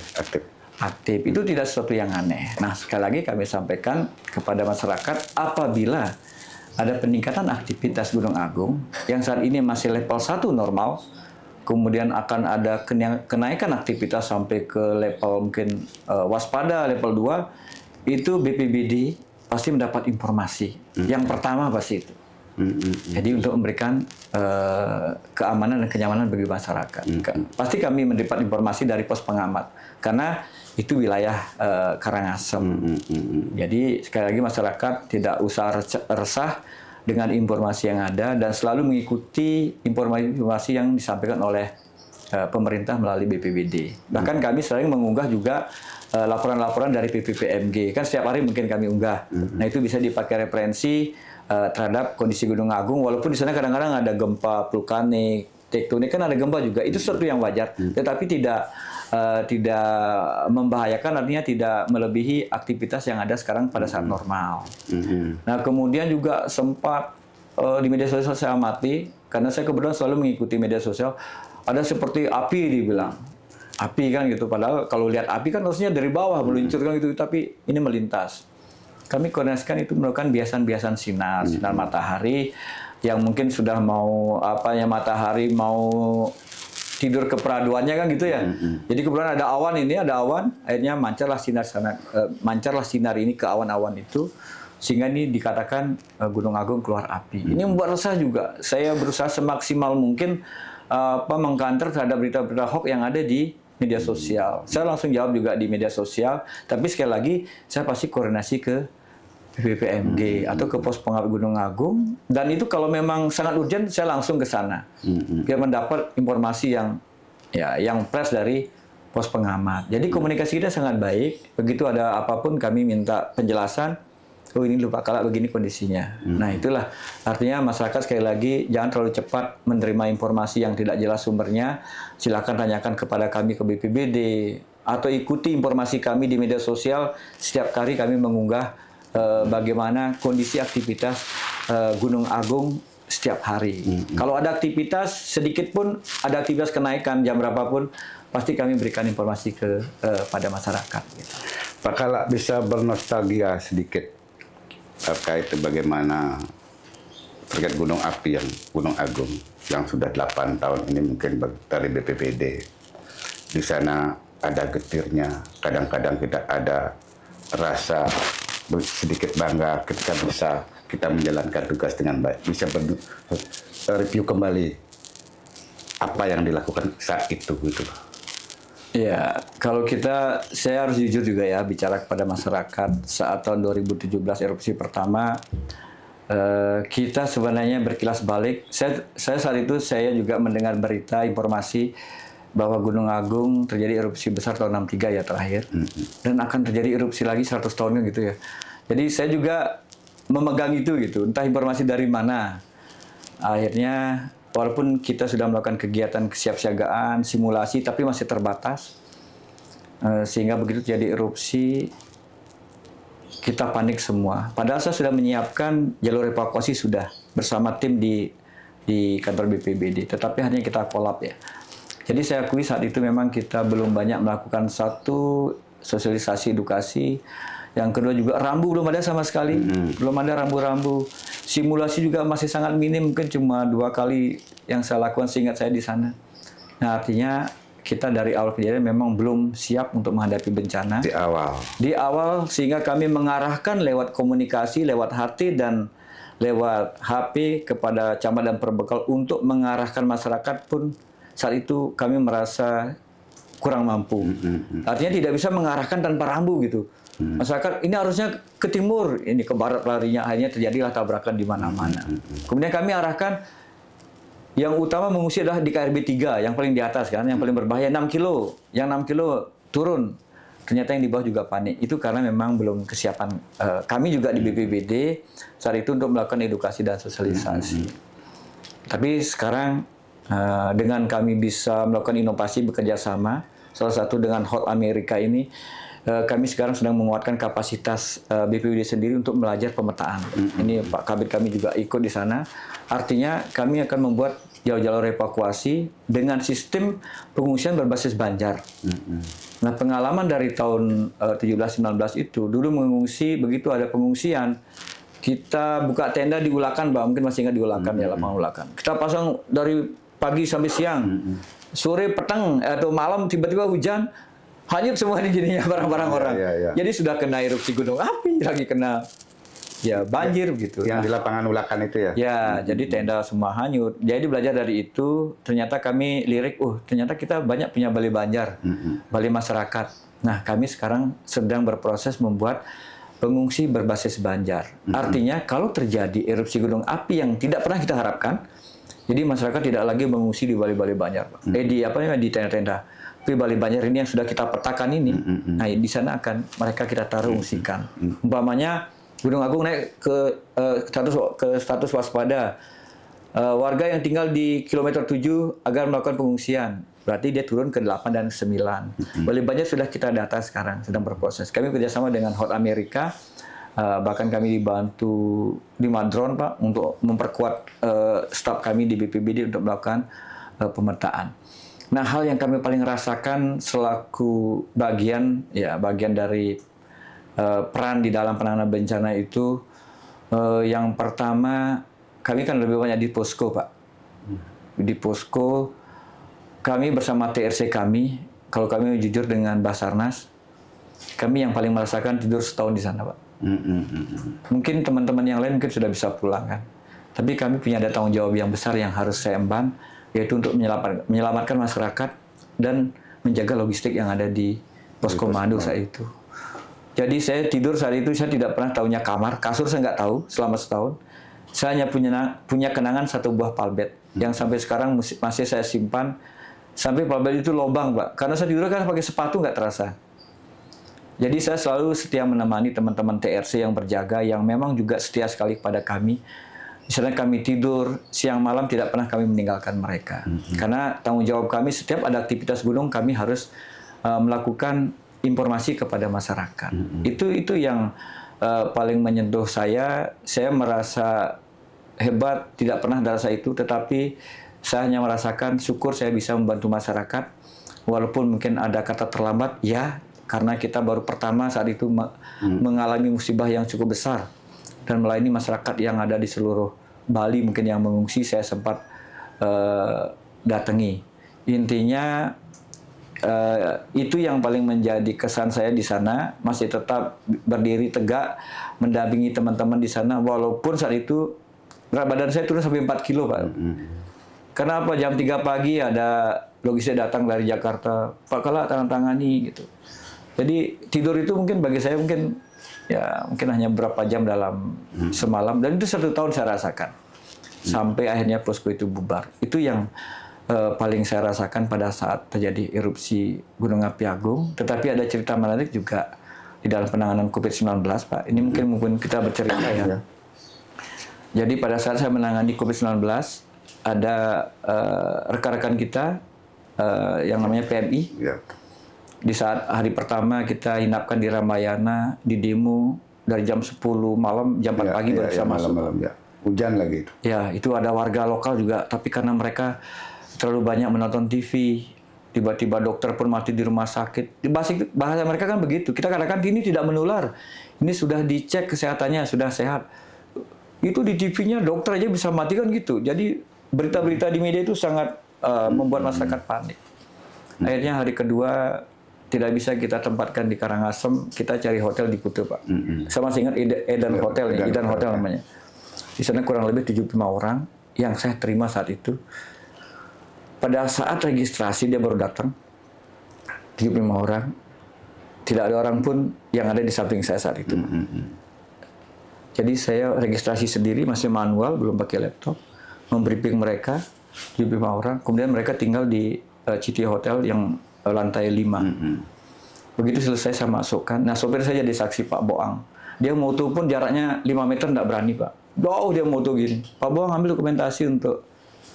aktif. Itu tidak sesuatu yang aneh. Nah sekali lagi kami sampaikan kepada masyarakat, apabila ada peningkatan aktivitas Gunung Agung yang saat ini masih level 1 normal, kemudian akan ada kenaikan aktivitas sampai ke level mungkin waspada, level 2, itu BPBD pasti mendapat informasi. Yang pertama pasti itu. Jadi untuk memberikan keamanan dan kenyamanan bagi masyarakat. Pasti kami mendapat informasi dari pos pengamat, karena itu wilayah Karangasem. Jadi sekali lagi masyarakat tidak usah resah dengan informasi yang ada dan selalu mengikuti informasi yang disampaikan oleh pemerintah melalui BPBD. Bahkan kami sering mengunggah juga laporan-laporan dari PPPMG. Kan setiap hari mungkin kami unggah. Nah, itu bisa dipakai referensi terhadap kondisi Gunung Agung, walaupun di sana kadang-kadang ada gempa vulkanik, tektonik, kan ada gempa juga. Itu sesuatu yang wajar, tetapi tidak membahayakan, artinya tidak melebihi aktivitas yang ada sekarang pada saat normal. Nah, kemudian juga sempat di media sosial saya amati, karena saya kebetulan selalu mengikuti media sosial, ada seperti api dibilang. Api kan gitu, padahal kalau lihat api kan harusnya dari bawah meluncur kan gitu, tapi ini melintas. Kami koordinasikan itu melakukan biasan-biasan sinar matahari yang mungkin sudah mau matahari mau tidur ke peraduannya kan gitu ya. Jadi kebetulan ada awan, akhirnya mancarlah sinar ini ke awan-awan itu, sehingga ini dikatakan Gunung Agung keluar api. Ini membuat resah juga. Saya berusaha semaksimal mungkin mengcounter terhadap berita-berita hoax yang ada di media sosial. Saya langsung jawab juga di media sosial, tapi sekali lagi saya pasti koordinasi ke BPMG atau ke pos pengamatan Gunung Agung, dan itu kalau memang sangat urgent saya langsung ke sana biar mendapat informasi yang fresh dari pos pengamat. Jadi komunikasi kita sangat baik. Begitu ada apapun kami minta penjelasan. Oh, ini lupa kalak begini kondisinya. Nah, itulah artinya masyarakat sekali lagi jangan terlalu cepat menerima informasi yang tidak jelas sumbernya. Silakan tanyakan kepada kami ke BPBD atau ikuti informasi kami di media sosial. Setiap hari kami mengunggah bagaimana kondisi aktivitas Gunung Agung setiap hari. Kalau ada aktivitas sedikit pun, ada aktivitas kenaikan jam berapapun, pasti kami berikan informasi pada masyarakat. Gitu. Pak Kalak bisa bernostalgia sedikit terkait bagaimana terkait gunung api Gunung Agung yang sudah 8 tahun ini mungkin dari BPBD. Di sana ada getirnya, kadang-kadang kita ada rasa sedikit bangga ketika bisa kita menjalankan tugas dengan baik, bisa review kembali apa yang dilakukan saat itu gitu. Ya, kalau saya harus jujur juga ya bicara kepada masyarakat. Saat tahun 2017 erupsi pertama, kita sebenarnya berkilas balik. Saya saat itu juga mendengar berita informasi bahwa Gunung Agung terjadi erupsi besar tahun 63 ya terakhir, dan akan terjadi erupsi lagi 100 tahunnya gitu ya. Jadi saya juga memegang itu gitu, entah informasi dari mana. Akhirnya walaupun kita sudah melakukan kegiatan kesiapsiagaan, simulasi, tapi masih terbatas. Sehingga begitu terjadi erupsi, kita panik semua. Padahal saya sudah menyiapkan jalur evakuasi sudah bersama tim di kantor BPBD, tetapi hanya kita kolap ya. Jadi saya akui saat itu memang kita belum banyak melakukan satu sosialisasi edukasi. Yang kedua juga rambu belum ada sama sekali, belum ada rambu-rambu. Simulasi juga masih sangat minim, mungkin cuma 2 kali yang saya lakukan seingat saya di sana. Nah, artinya kita dari awal kejadian memang belum siap untuk menghadapi bencana. Di awal sehingga kami mengarahkan lewat komunikasi, lewat HT dan lewat HP kepada camat dan perbekal untuk mengarahkan masyarakat pun saat itu kami merasa kurang mampu. Artinya tidak bisa mengarahkan tanpa rambu gitu. Masyarakat ini harusnya ke timur, ini ke barat larinya, akhirnya terjadilah tabrakan di mana-mana. Kemudian kami arahkan yang utama mengungsi adalah di KRB 3, yang paling di atas kan, yang paling berbahaya 6 kilo. Yang 6 kilo turun. Ternyata yang di bawah juga panik. Itu karena memang belum kesiapan kami juga di BPBD saat itu untuk melakukan edukasi dan sosialisasi. Tapi sekarang dengan kami bisa melakukan inovasi bekerja sama, salah satu dengan Hot America ini, kami sekarang sedang menguatkan kapasitas BPBD sendiri untuk belajar pemetaan. Ini Pak Kabid kami juga ikut di sana. Artinya kami akan membuat jalur-jalur evakuasi dengan sistem pengungsian berbasis banjar. Nah, pengalaman dari tahun 17-19 itu, dulu mengungsi, begitu ada pengungsian, kita buka tenda di Ulakan, Mbak, mungkin masih ingat di Ulakan ya, lapangan Ulakan. Kita pasang dari pagi sampai siang, sore, petang, atau malam tiba-tiba hujan, hanyut semua di jadinya barang-barang orang. Jadi sudah kena erupsi gunung api, lagi kena banjir gitu. Yang di lapangan Ulakan itu ya? Ya, jadi tenda semua hanyut. Jadi belajar dari itu, ternyata kami lirik, ternyata kita banyak punya balai banjar, balai masyarakat. Nah, kami sekarang sedang berproses membuat pengungsi berbasis Banjar. Artinya kalau terjadi erupsi gunung api yang tidak pernah kita harapkan, jadi masyarakat tidak lagi mengungsi di Bali-Bali Banjar, Pak. Di apa namanya, di tenda-tenda. Tapi Bali Banjar ini yang sudah kita petakan ini, nah di sana akan mereka kita taruh ungsikan. Umpamanya Gunung Agung naik ke status waspada. Warga yang tinggal di kilometer 7 agar melakukan pengungsian. Berarti dia turun ke 8 dan 9. Bali Banjar sudah kita data sekarang, sedang berproses. Kami kerjasama dengan Hot America, bahkan kami dibantu di Madron, Pak, untuk memperkuat staf kami di BPBD untuk melakukan pemetaan. Nah, hal yang kami paling rasakan selaku bagian dari peran di dalam penanganan bencana itu, yang pertama, kami kan lebih banyak di posko, Pak. Di posko, kami bersama TRC kami, kalau kami jujur dengan Basarnas, kami yang paling merasakan tidur setahun di sana, Pak. Mungkin teman-teman yang lain mungkin sudah bisa pulang kan. Tapi kami punya ada tanggung jawab yang besar yang harus saya emban, yaitu untuk menyelamatkan masyarakat dan menjaga logistik yang ada di posko Madu saat itu. Jadi saya tidur saat itu, saya tidak pernah tahunya kamar, kasur saya nggak tahu selama setahun. Saya hanya punya kenangan satu buah palbet yang sampai sekarang masih saya simpan. Sampai palbet itu lobang, Pak. Karena saya tidur kan pakai sepatu nggak terasa. Jadi saya selalu setia menemani teman-teman TRC yang berjaga, yang memang juga setia sekali kepada kami. Misalnya kami tidur, siang malam tidak pernah kami meninggalkan mereka. Karena tanggung jawab kami setiap ada aktivitas gunung, kami harus melakukan informasi kepada masyarakat. Itu yang paling menyentuh saya. Saya merasa hebat, tidak pernah ada rasa itu, tetapi saya hanya merasakan syukur saya bisa membantu masyarakat, walaupun mungkin ada kata terlambat, ya, karena kita baru pertama saat itu mengalami musibah yang cukup besar dan melayani masyarakat yang ada di seluruh Bali, mungkin yang mengungsi saya sempat datangi. Intinya itu yang paling menjadi kesan saya di sana, masih tetap berdiri tegak, mendampingi teman-teman di sana, walaupun saat itu berat badan saya turun sampai 4 kilo, Pak. Karena apa? Jam 3 pagi ada logistik datang dari Jakarta, Pak Kala tangani gitu. Jadi tidur itu mungkin bagi saya mungkin hanya beberapa jam dalam semalam, dan itu 1 tahun saya rasakan. Sampai akhirnya posko itu bubar. Itu yang paling saya rasakan pada saat terjadi erupsi Gunung Api Agung. Tetapi ada cerita menarik juga di dalam penanganan COVID-19, Pak. Ini mungkin kita bercerita ya. Jadi pada saat saya menangani COVID-19, ada rekan-rekan kita yang namanya PMI. Di saat hari pertama kita hinapkan di Ramayana, di demo dari jam 10 malam, jam 4 pagi baru bisa masuk. Malam-malam, ya. Hujan lagi itu. Ya, itu ada warga lokal juga, tapi karena mereka terlalu banyak menonton TV, tiba-tiba dokter pun mati di rumah sakit. Bahasa mereka kan begitu. Kita katakan ini tidak menular. Ini sudah dicek kesehatannya, sudah sehat. Itu di TV-nya dokter aja bisa mati kan gitu. Jadi berita-berita di media itu sangat membuat masyarakat panik. Akhirnya hari kedua tidak bisa kita tempatkan di Karangasem, kita cari hotel di Kuta, Pak. Saya masih ingat Eden Hotel, Eden Hotel namanya. Di sana kurang lebih 75 orang yang saya terima saat itu. Pada saat registrasi dia baru datang, 75 orang, tidak ada orang pun yang ada di samping saya saat itu. Jadi saya registrasi sendiri, masih manual, belum pakai laptop, membriefing mereka, 75 orang, kemudian mereka tinggal di City Hotel yang lantai 5. Begitu selesai saya masukkan, nah sopir saya jadi saksi, Pak Boang. Dia moto pun jaraknya 5 meter enggak berani, Pak. Jauh dia moto gini. Pak Boang ambil dokumentasi untuk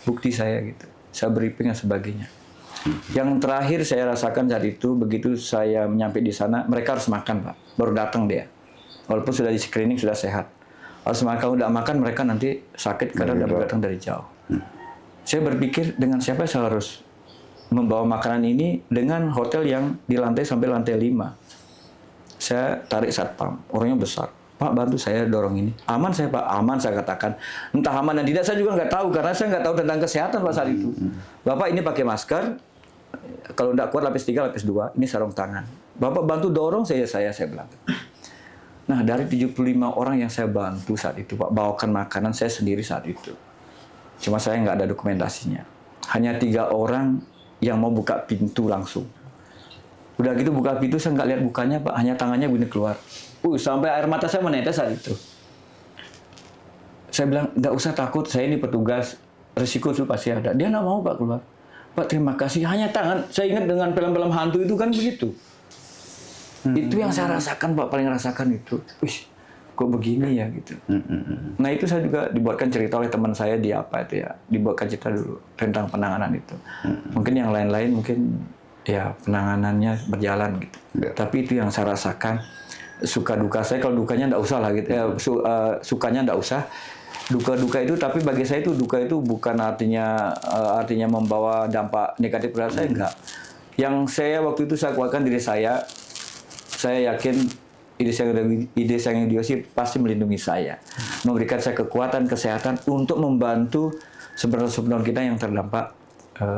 bukti saya gitu. Saya briefing dan sebagainya. Yang terakhir saya rasakan saat itu, begitu saya nyampe di sana, mereka harus makan, Pak. Baru datang dia. Walaupun sudah di screening, sudah sehat. Harus makan, udah makan, mereka nanti sakit karena udah datang dari jauh. Saya berpikir, dengan siapa saya harus membawa makanan ini dengan hotel yang di lantai sampai lantai 5. Saya tarik satpam, orangnya besar. Pak, bantu saya dorong ini. Aman saya, Pak? Aman saya katakan. Entah aman dan tidak, saya juga nggak tahu. Karena saya nggak tahu tentang kesehatan pada saat itu. Bapak ini pakai masker. Kalau nggak kuat lapis 3, lapis 2. Ini sarung tangan. Bapak bantu dorong saya bilang. Nah, dari 75 orang yang saya bantu saat itu, Pak, bawakan makanan saya sendiri saat itu. Cuma saya nggak ada dokumentasinya. Hanya 3 orang yang mau buka pintu langsung. Udah gitu buka pintu, saya nggak lihat mukanya Pak, hanya tangannya begini keluar. Sampai air mata saya menetes saat itu. Saya bilang, nggak usah takut, saya ini petugas, resiko itu pasti ada. Dia nggak mau Pak keluar. Pak terima kasih, hanya tangan. Saya ingat dengan film-film hantu itu kan begitu. Itu yang saya rasakan Pak, paling rasakan itu. Wih, kok begini ya gitu. Nah itu saya juga dibuatkan cerita oleh teman saya di apa itu ya, dibuatkan cerita dulu tentang penanganan itu. Mungkin yang lain-lain mungkin ya penanganannya berjalan gitu. Tapi itu yang saya rasakan, suka duka saya. Kalau dukanya nggak usah lah gitu, sukanya nggak usah. Duka-duka itu, tapi bagi saya itu duka itu bukan artinya membawa dampak negatif pada saya, enggak. Yang saya waktu itu saya kuatkan diri saya yakin ide Sang Hyang pasti melindungi saya, memberikan saya kekuatan, kesehatan untuk membantu saudara-saudara kita yang terdampak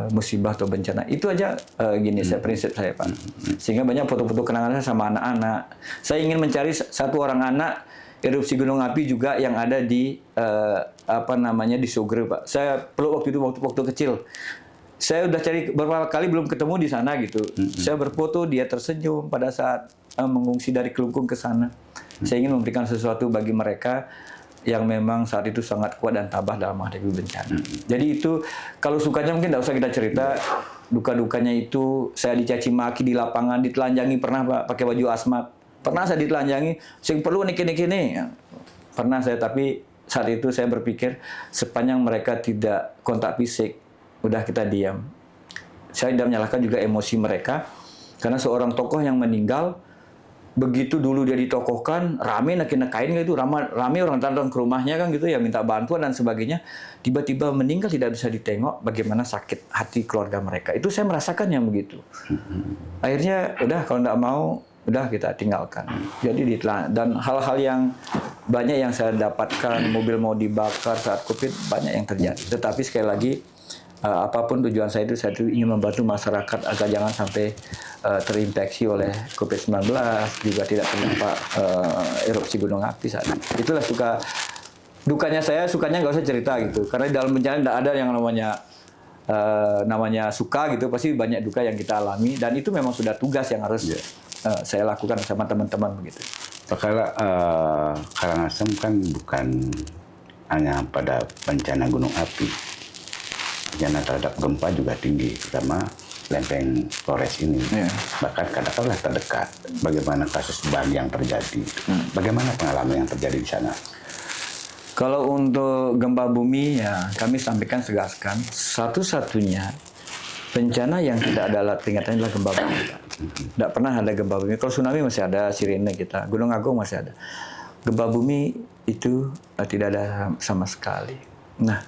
musibah atau bencana. Itu aja gini saya prinsip saya Pak. Sehingga banyak foto-foto kenangan saya sama anak-anak. Saya ingin mencari satu orang anak erupsi gunung api juga yang ada di di Sogre Pak. Saya peluk waktu kecil. Saya udah cari beberapa kali belum ketemu di sana gitu. Saya berfoto, dia tersenyum pada saat mengungsi dari Kelungkung ke sana. Saya ingin memberikan sesuatu bagi mereka yang memang saat itu sangat kuat dan tabah dalam menghadapi bencana. Jadi itu kalau sukanya mungkin tidak usah kita cerita. Duka-dukanya itu saya dicaci maki di lapangan, ditelanjangi pernah Pak pakai baju asmat. Pernah saya ditelanjangi, sing perlu niki-niki. Pernah saya, tapi saat itu saya berpikir sepanjang mereka tidak kontak fisik, udah kita diam. Saya tidak menyalahkan juga emosi mereka, karena seorang tokoh yang meninggal, begitu dulu dia ditokohkan, rame nekain gitu, rame orang datang ke rumahnya kan gitu ya, minta bantuan dan sebagainya. Tiba-tiba meninggal tidak bisa ditengok, bagaimana sakit hati keluarga mereka. Itu saya merasakan yang begitu. Akhirnya udah kalau tidak mau, udah kita tinggalkan. Jadi dan hal-hal yang banyak yang saya dapatkan, mobil mau dibakar saat Covid, banyak yang terjadi. Tetapi sekali lagi, apapun tujuan saya itu ingin membantu masyarakat agar jangan sampai terinfeksi oleh COVID-19, juga tidak terdampak erupsi gunung api saat ini. Itulah dukanya saya, sukanya nggak usah cerita gitu. Karena di dalam bencana tidak ada yang namanya suka gitu, pasti banyak duka yang kita alami, dan itu memang sudah tugas yang harus saya lakukan sama teman-teman begitu. Kalau Karangasem kan bukan hanya pada bencana gunung api, bencana terhadap gempa juga tinggi, terutama lempeng Flores ini. Bahkan katakanlah terdekat. Bagaimana kasus Bali yang terjadi? Bagaimana pengalaman yang terjadi di sana? Kalau untuk gempa bumi ya kami sampaikan tegaskan, satu-satunya bencana yang tidak ada alat peringatan adalah gempa bumi. Tidak pernah ada gempa bumi. Kalau tsunami masih ada sirene kita, Gunung Agung masih ada. Gempa bumi itu tidak ada sama sekali. Nah,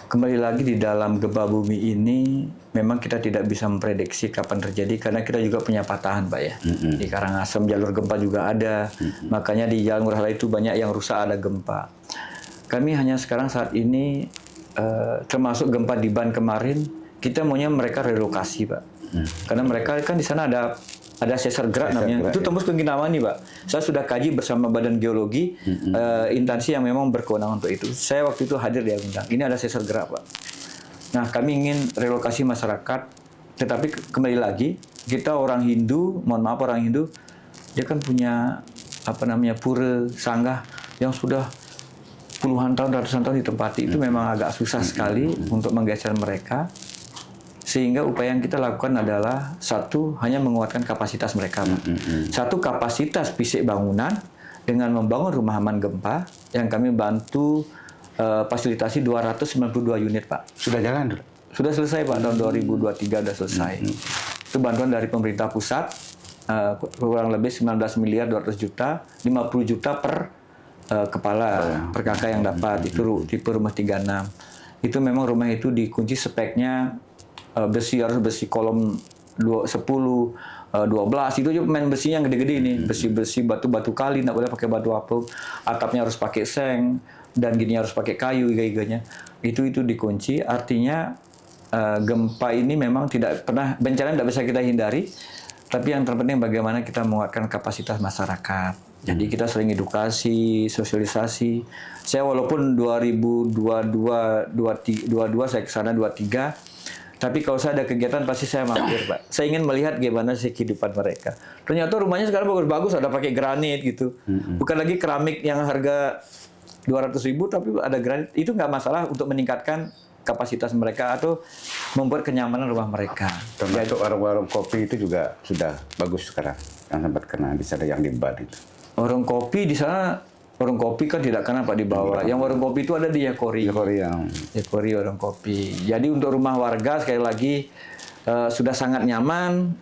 kembali lagi di dalam gempa bumi ini memang kita tidak bisa memprediksi kapan terjadi karena kita juga punya patahan Pak ya. Di Karangasem jalur gempa juga ada. Makanya di Jalan Ngurah Rai itu banyak yang rusak ada gempa. Kami hanya sekarang saat ini termasuk gempa di Ban kemarin, kita maunya mereka relokasi Pak. Karena mereka kan di sana ada sesar gerak namanya. Itu tembus ke Kintamani Pak. Saya sudah kaji bersama Badan Geologi, instansi yang memang berkewenangan untuk itu. Saya waktu itu hadir di Agundang. Ini ada sesar gerak Pak. Nah kami ingin relokasi masyarakat, tetapi kembali lagi kita orang Hindu, mohon maaf orang Hindu, dia kan punya pura sanggah yang sudah puluhan tahun, ratusan tahun ditempati. Itu memang agak susah sekali untuk menggeser mereka. Sehingga upaya yang kita lakukan adalah satu, hanya menguatkan kapasitas mereka. Satu, kapasitas fisik bangunan dengan membangun rumah aman gempa yang kami bantu fasilitasi 292 unit Pak. Sudah jalan? Sudah selesai Pak, tahun 2023 sudah selesai. Itu bantuan dari pemerintah pusat, kurang lebih 19 miliar 200 juta, 50 juta per kepala, per kakak yang dapat. Itu tipe rumah 36. Itu memang rumah itu dikunci speknya, harus besi kolom 10, 12, itu main besinya yang gede-gede ini, besi batu-batu kali, nggak boleh pakai batu apung, atapnya harus pakai seng, dan gini harus pakai kayu, iga-iganya. Itu dikunci, artinya gempa ini memang bencana tidak bisa kita hindari, tapi yang terpenting bagaimana kita menguatkan kapasitas masyarakat. Jadi kita sering edukasi, sosialisasi. Saya walaupun 2022 saya ke sana 23, Tapi kalau saya ada kegiatan pasti saya mampir, Pak. Saya ingin melihat gimana sih kehidupan mereka. Ternyata rumahnya sekarang bagus-bagus, ada pakai granit gitu. Bukan lagi keramik yang harga 200.000 tapi ada granit. Itu nggak masalah untuk meningkatkan kapasitas mereka atau membuat kenyamanan rumah mereka. Termasuk warung-warung kopi itu juga sudah bagus sekarang. Yang sempat kena di sana yang di Bad itu. Warung kopi di sana, warung kopi kan tidak kena Pak di bawah. Yang warung kopi itu ada di Yakori. Yakori warung kopi. Jadi untuk rumah warga sekali lagi sudah sangat nyaman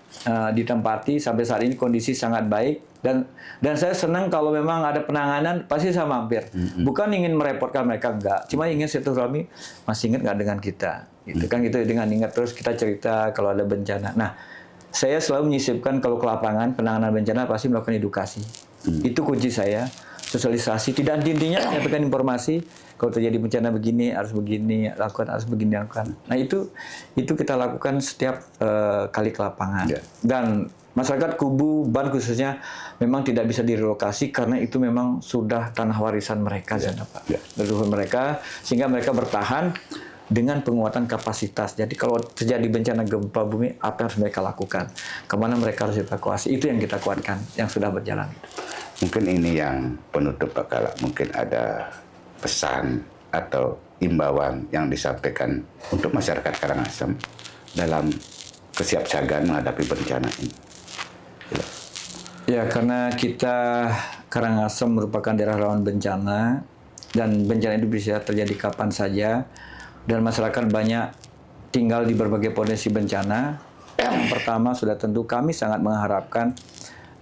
ditempati sampai saat ini kondisi sangat baik dan saya senang kalau memang ada penanganan pasti saya mampir. Bukan ingin merepotkan mereka enggak, cuma ingin silaturahmi masih ingat nggak dengan kita. Gitu kan gitu dengan ingat terus kita cerita kalau ada bencana. Nah, saya selalu menyisipkan kalau ke lapangan penanganan bencana pasti melakukan edukasi. Itu kunci saya, sosialisasi. Tidak intinya menyampaikan informasi kalau terjadi bencana begini harus begini lakukan, harus begini lakukan. Nah itu kita lakukan setiap kali ke lapangan. Dan masyarakat Kubu Ban khususnya memang tidak bisa direlokasi karena itu memang sudah tanah warisan mereka, Pak. Leluhur mereka, sehingga mereka bertahan dengan penguatan kapasitas. Jadi kalau terjadi bencana gempa bumi, apa yang harus mereka lakukan? Kemana mereka harus evakuasi? Itu yang kita kuatkan, yang sudah berjalan. Mungkin ini yang penutup Pak Kala. Mungkin ada pesan atau imbauan yang disampaikan untuk masyarakat Karangasem dalam kesiapsiagaan menghadapi bencana ini. Ya, karena kita Karangasem merupakan daerah rawan bencana dan bencana itu bisa terjadi kapan saja dan masyarakat banyak tinggal di berbagai potensi bencana. Yang pertama sudah tentu kami sangat mengharapkan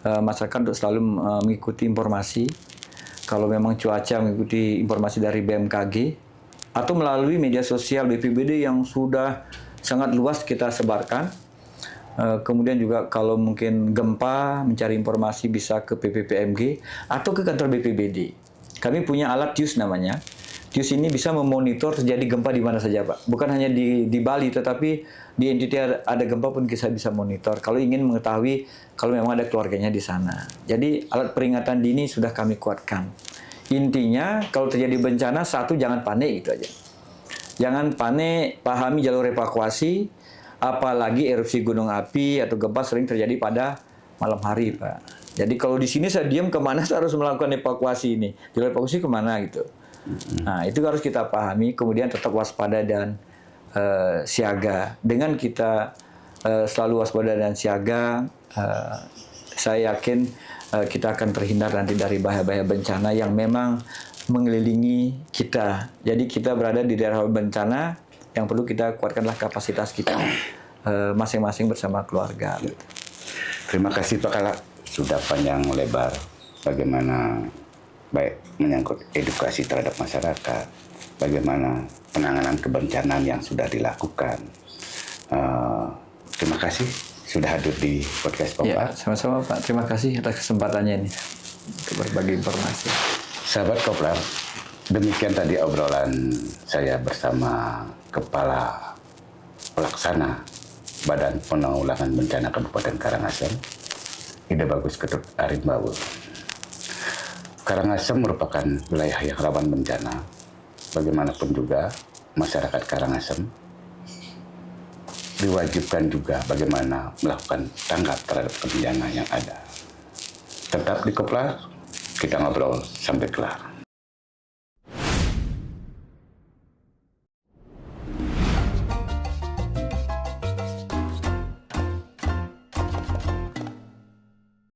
masyarakat untuk selalu mengikuti informasi. Kalau memang cuaca mengikuti informasi dari BMKG atau melalui media sosial BPBD yang sudah sangat luas kita sebarkan. Kemudian juga kalau mungkin gempa mencari informasi bisa ke PPPMG atau ke kantor BPBD. Kami punya alat TIUS namanya. TIUS ini bisa memonitor terjadi gempa di mana saja, Pak. Bukan hanya di Bali, tetapi di NTT ada gempa pun kita bisa monitor. Kalau ingin mengetahui kalau memang ada keluarganya di sana. Jadi alat peringatan dini sudah kami kuatkan. Intinya kalau terjadi bencana, satu jangan panik itu aja. Jangan panik, pahami jalur evakuasi, apalagi erupsi gunung api atau gempa sering terjadi pada malam hari, Pak. Jadi kalau di sini saya diam, kemana saya harus melakukan evakuasi ini? Jalur evakuasi kemana gitu? Nah, itu harus kita pahami, kemudian tetap waspada dan siaga. Dengan kita selalu waspada dan siaga, saya yakin kita akan terhindar nanti dari bahaya-bahaya bencana yang memang mengelilingi kita. Jadi kita berada di daerah bencana, yang perlu kita kuatkanlah kapasitas kita masing-masing bersama keluarga. Terima kasih Pak Kala, sudah panjang lebar bagaimana baik menyangkut edukasi terhadap masyarakat, bagaimana penanganan kebencanaan yang sudah dilakukan. Terima kasih sudah hadir di podcast Koplar. Ya, sama-sama Pak. Terima kasih atas kesempatannya ini untuk berbagi informasi. Sahabat Koplar, demikian tadi obrolan saya bersama Kepala Pelaksana Badan Penanggulangan Bencana Kabupaten Karangasem, Ide Bagus Ketut Arimbawu. Karangasem merupakan wilayah yang rawan bencana. Bagaimanapun juga, masyarakat Karangasem diwajibkan juga bagaimana melakukan tanggap terhadap bencana yang ada. Tetap di Koplar, kita ngobrol sampai kelar.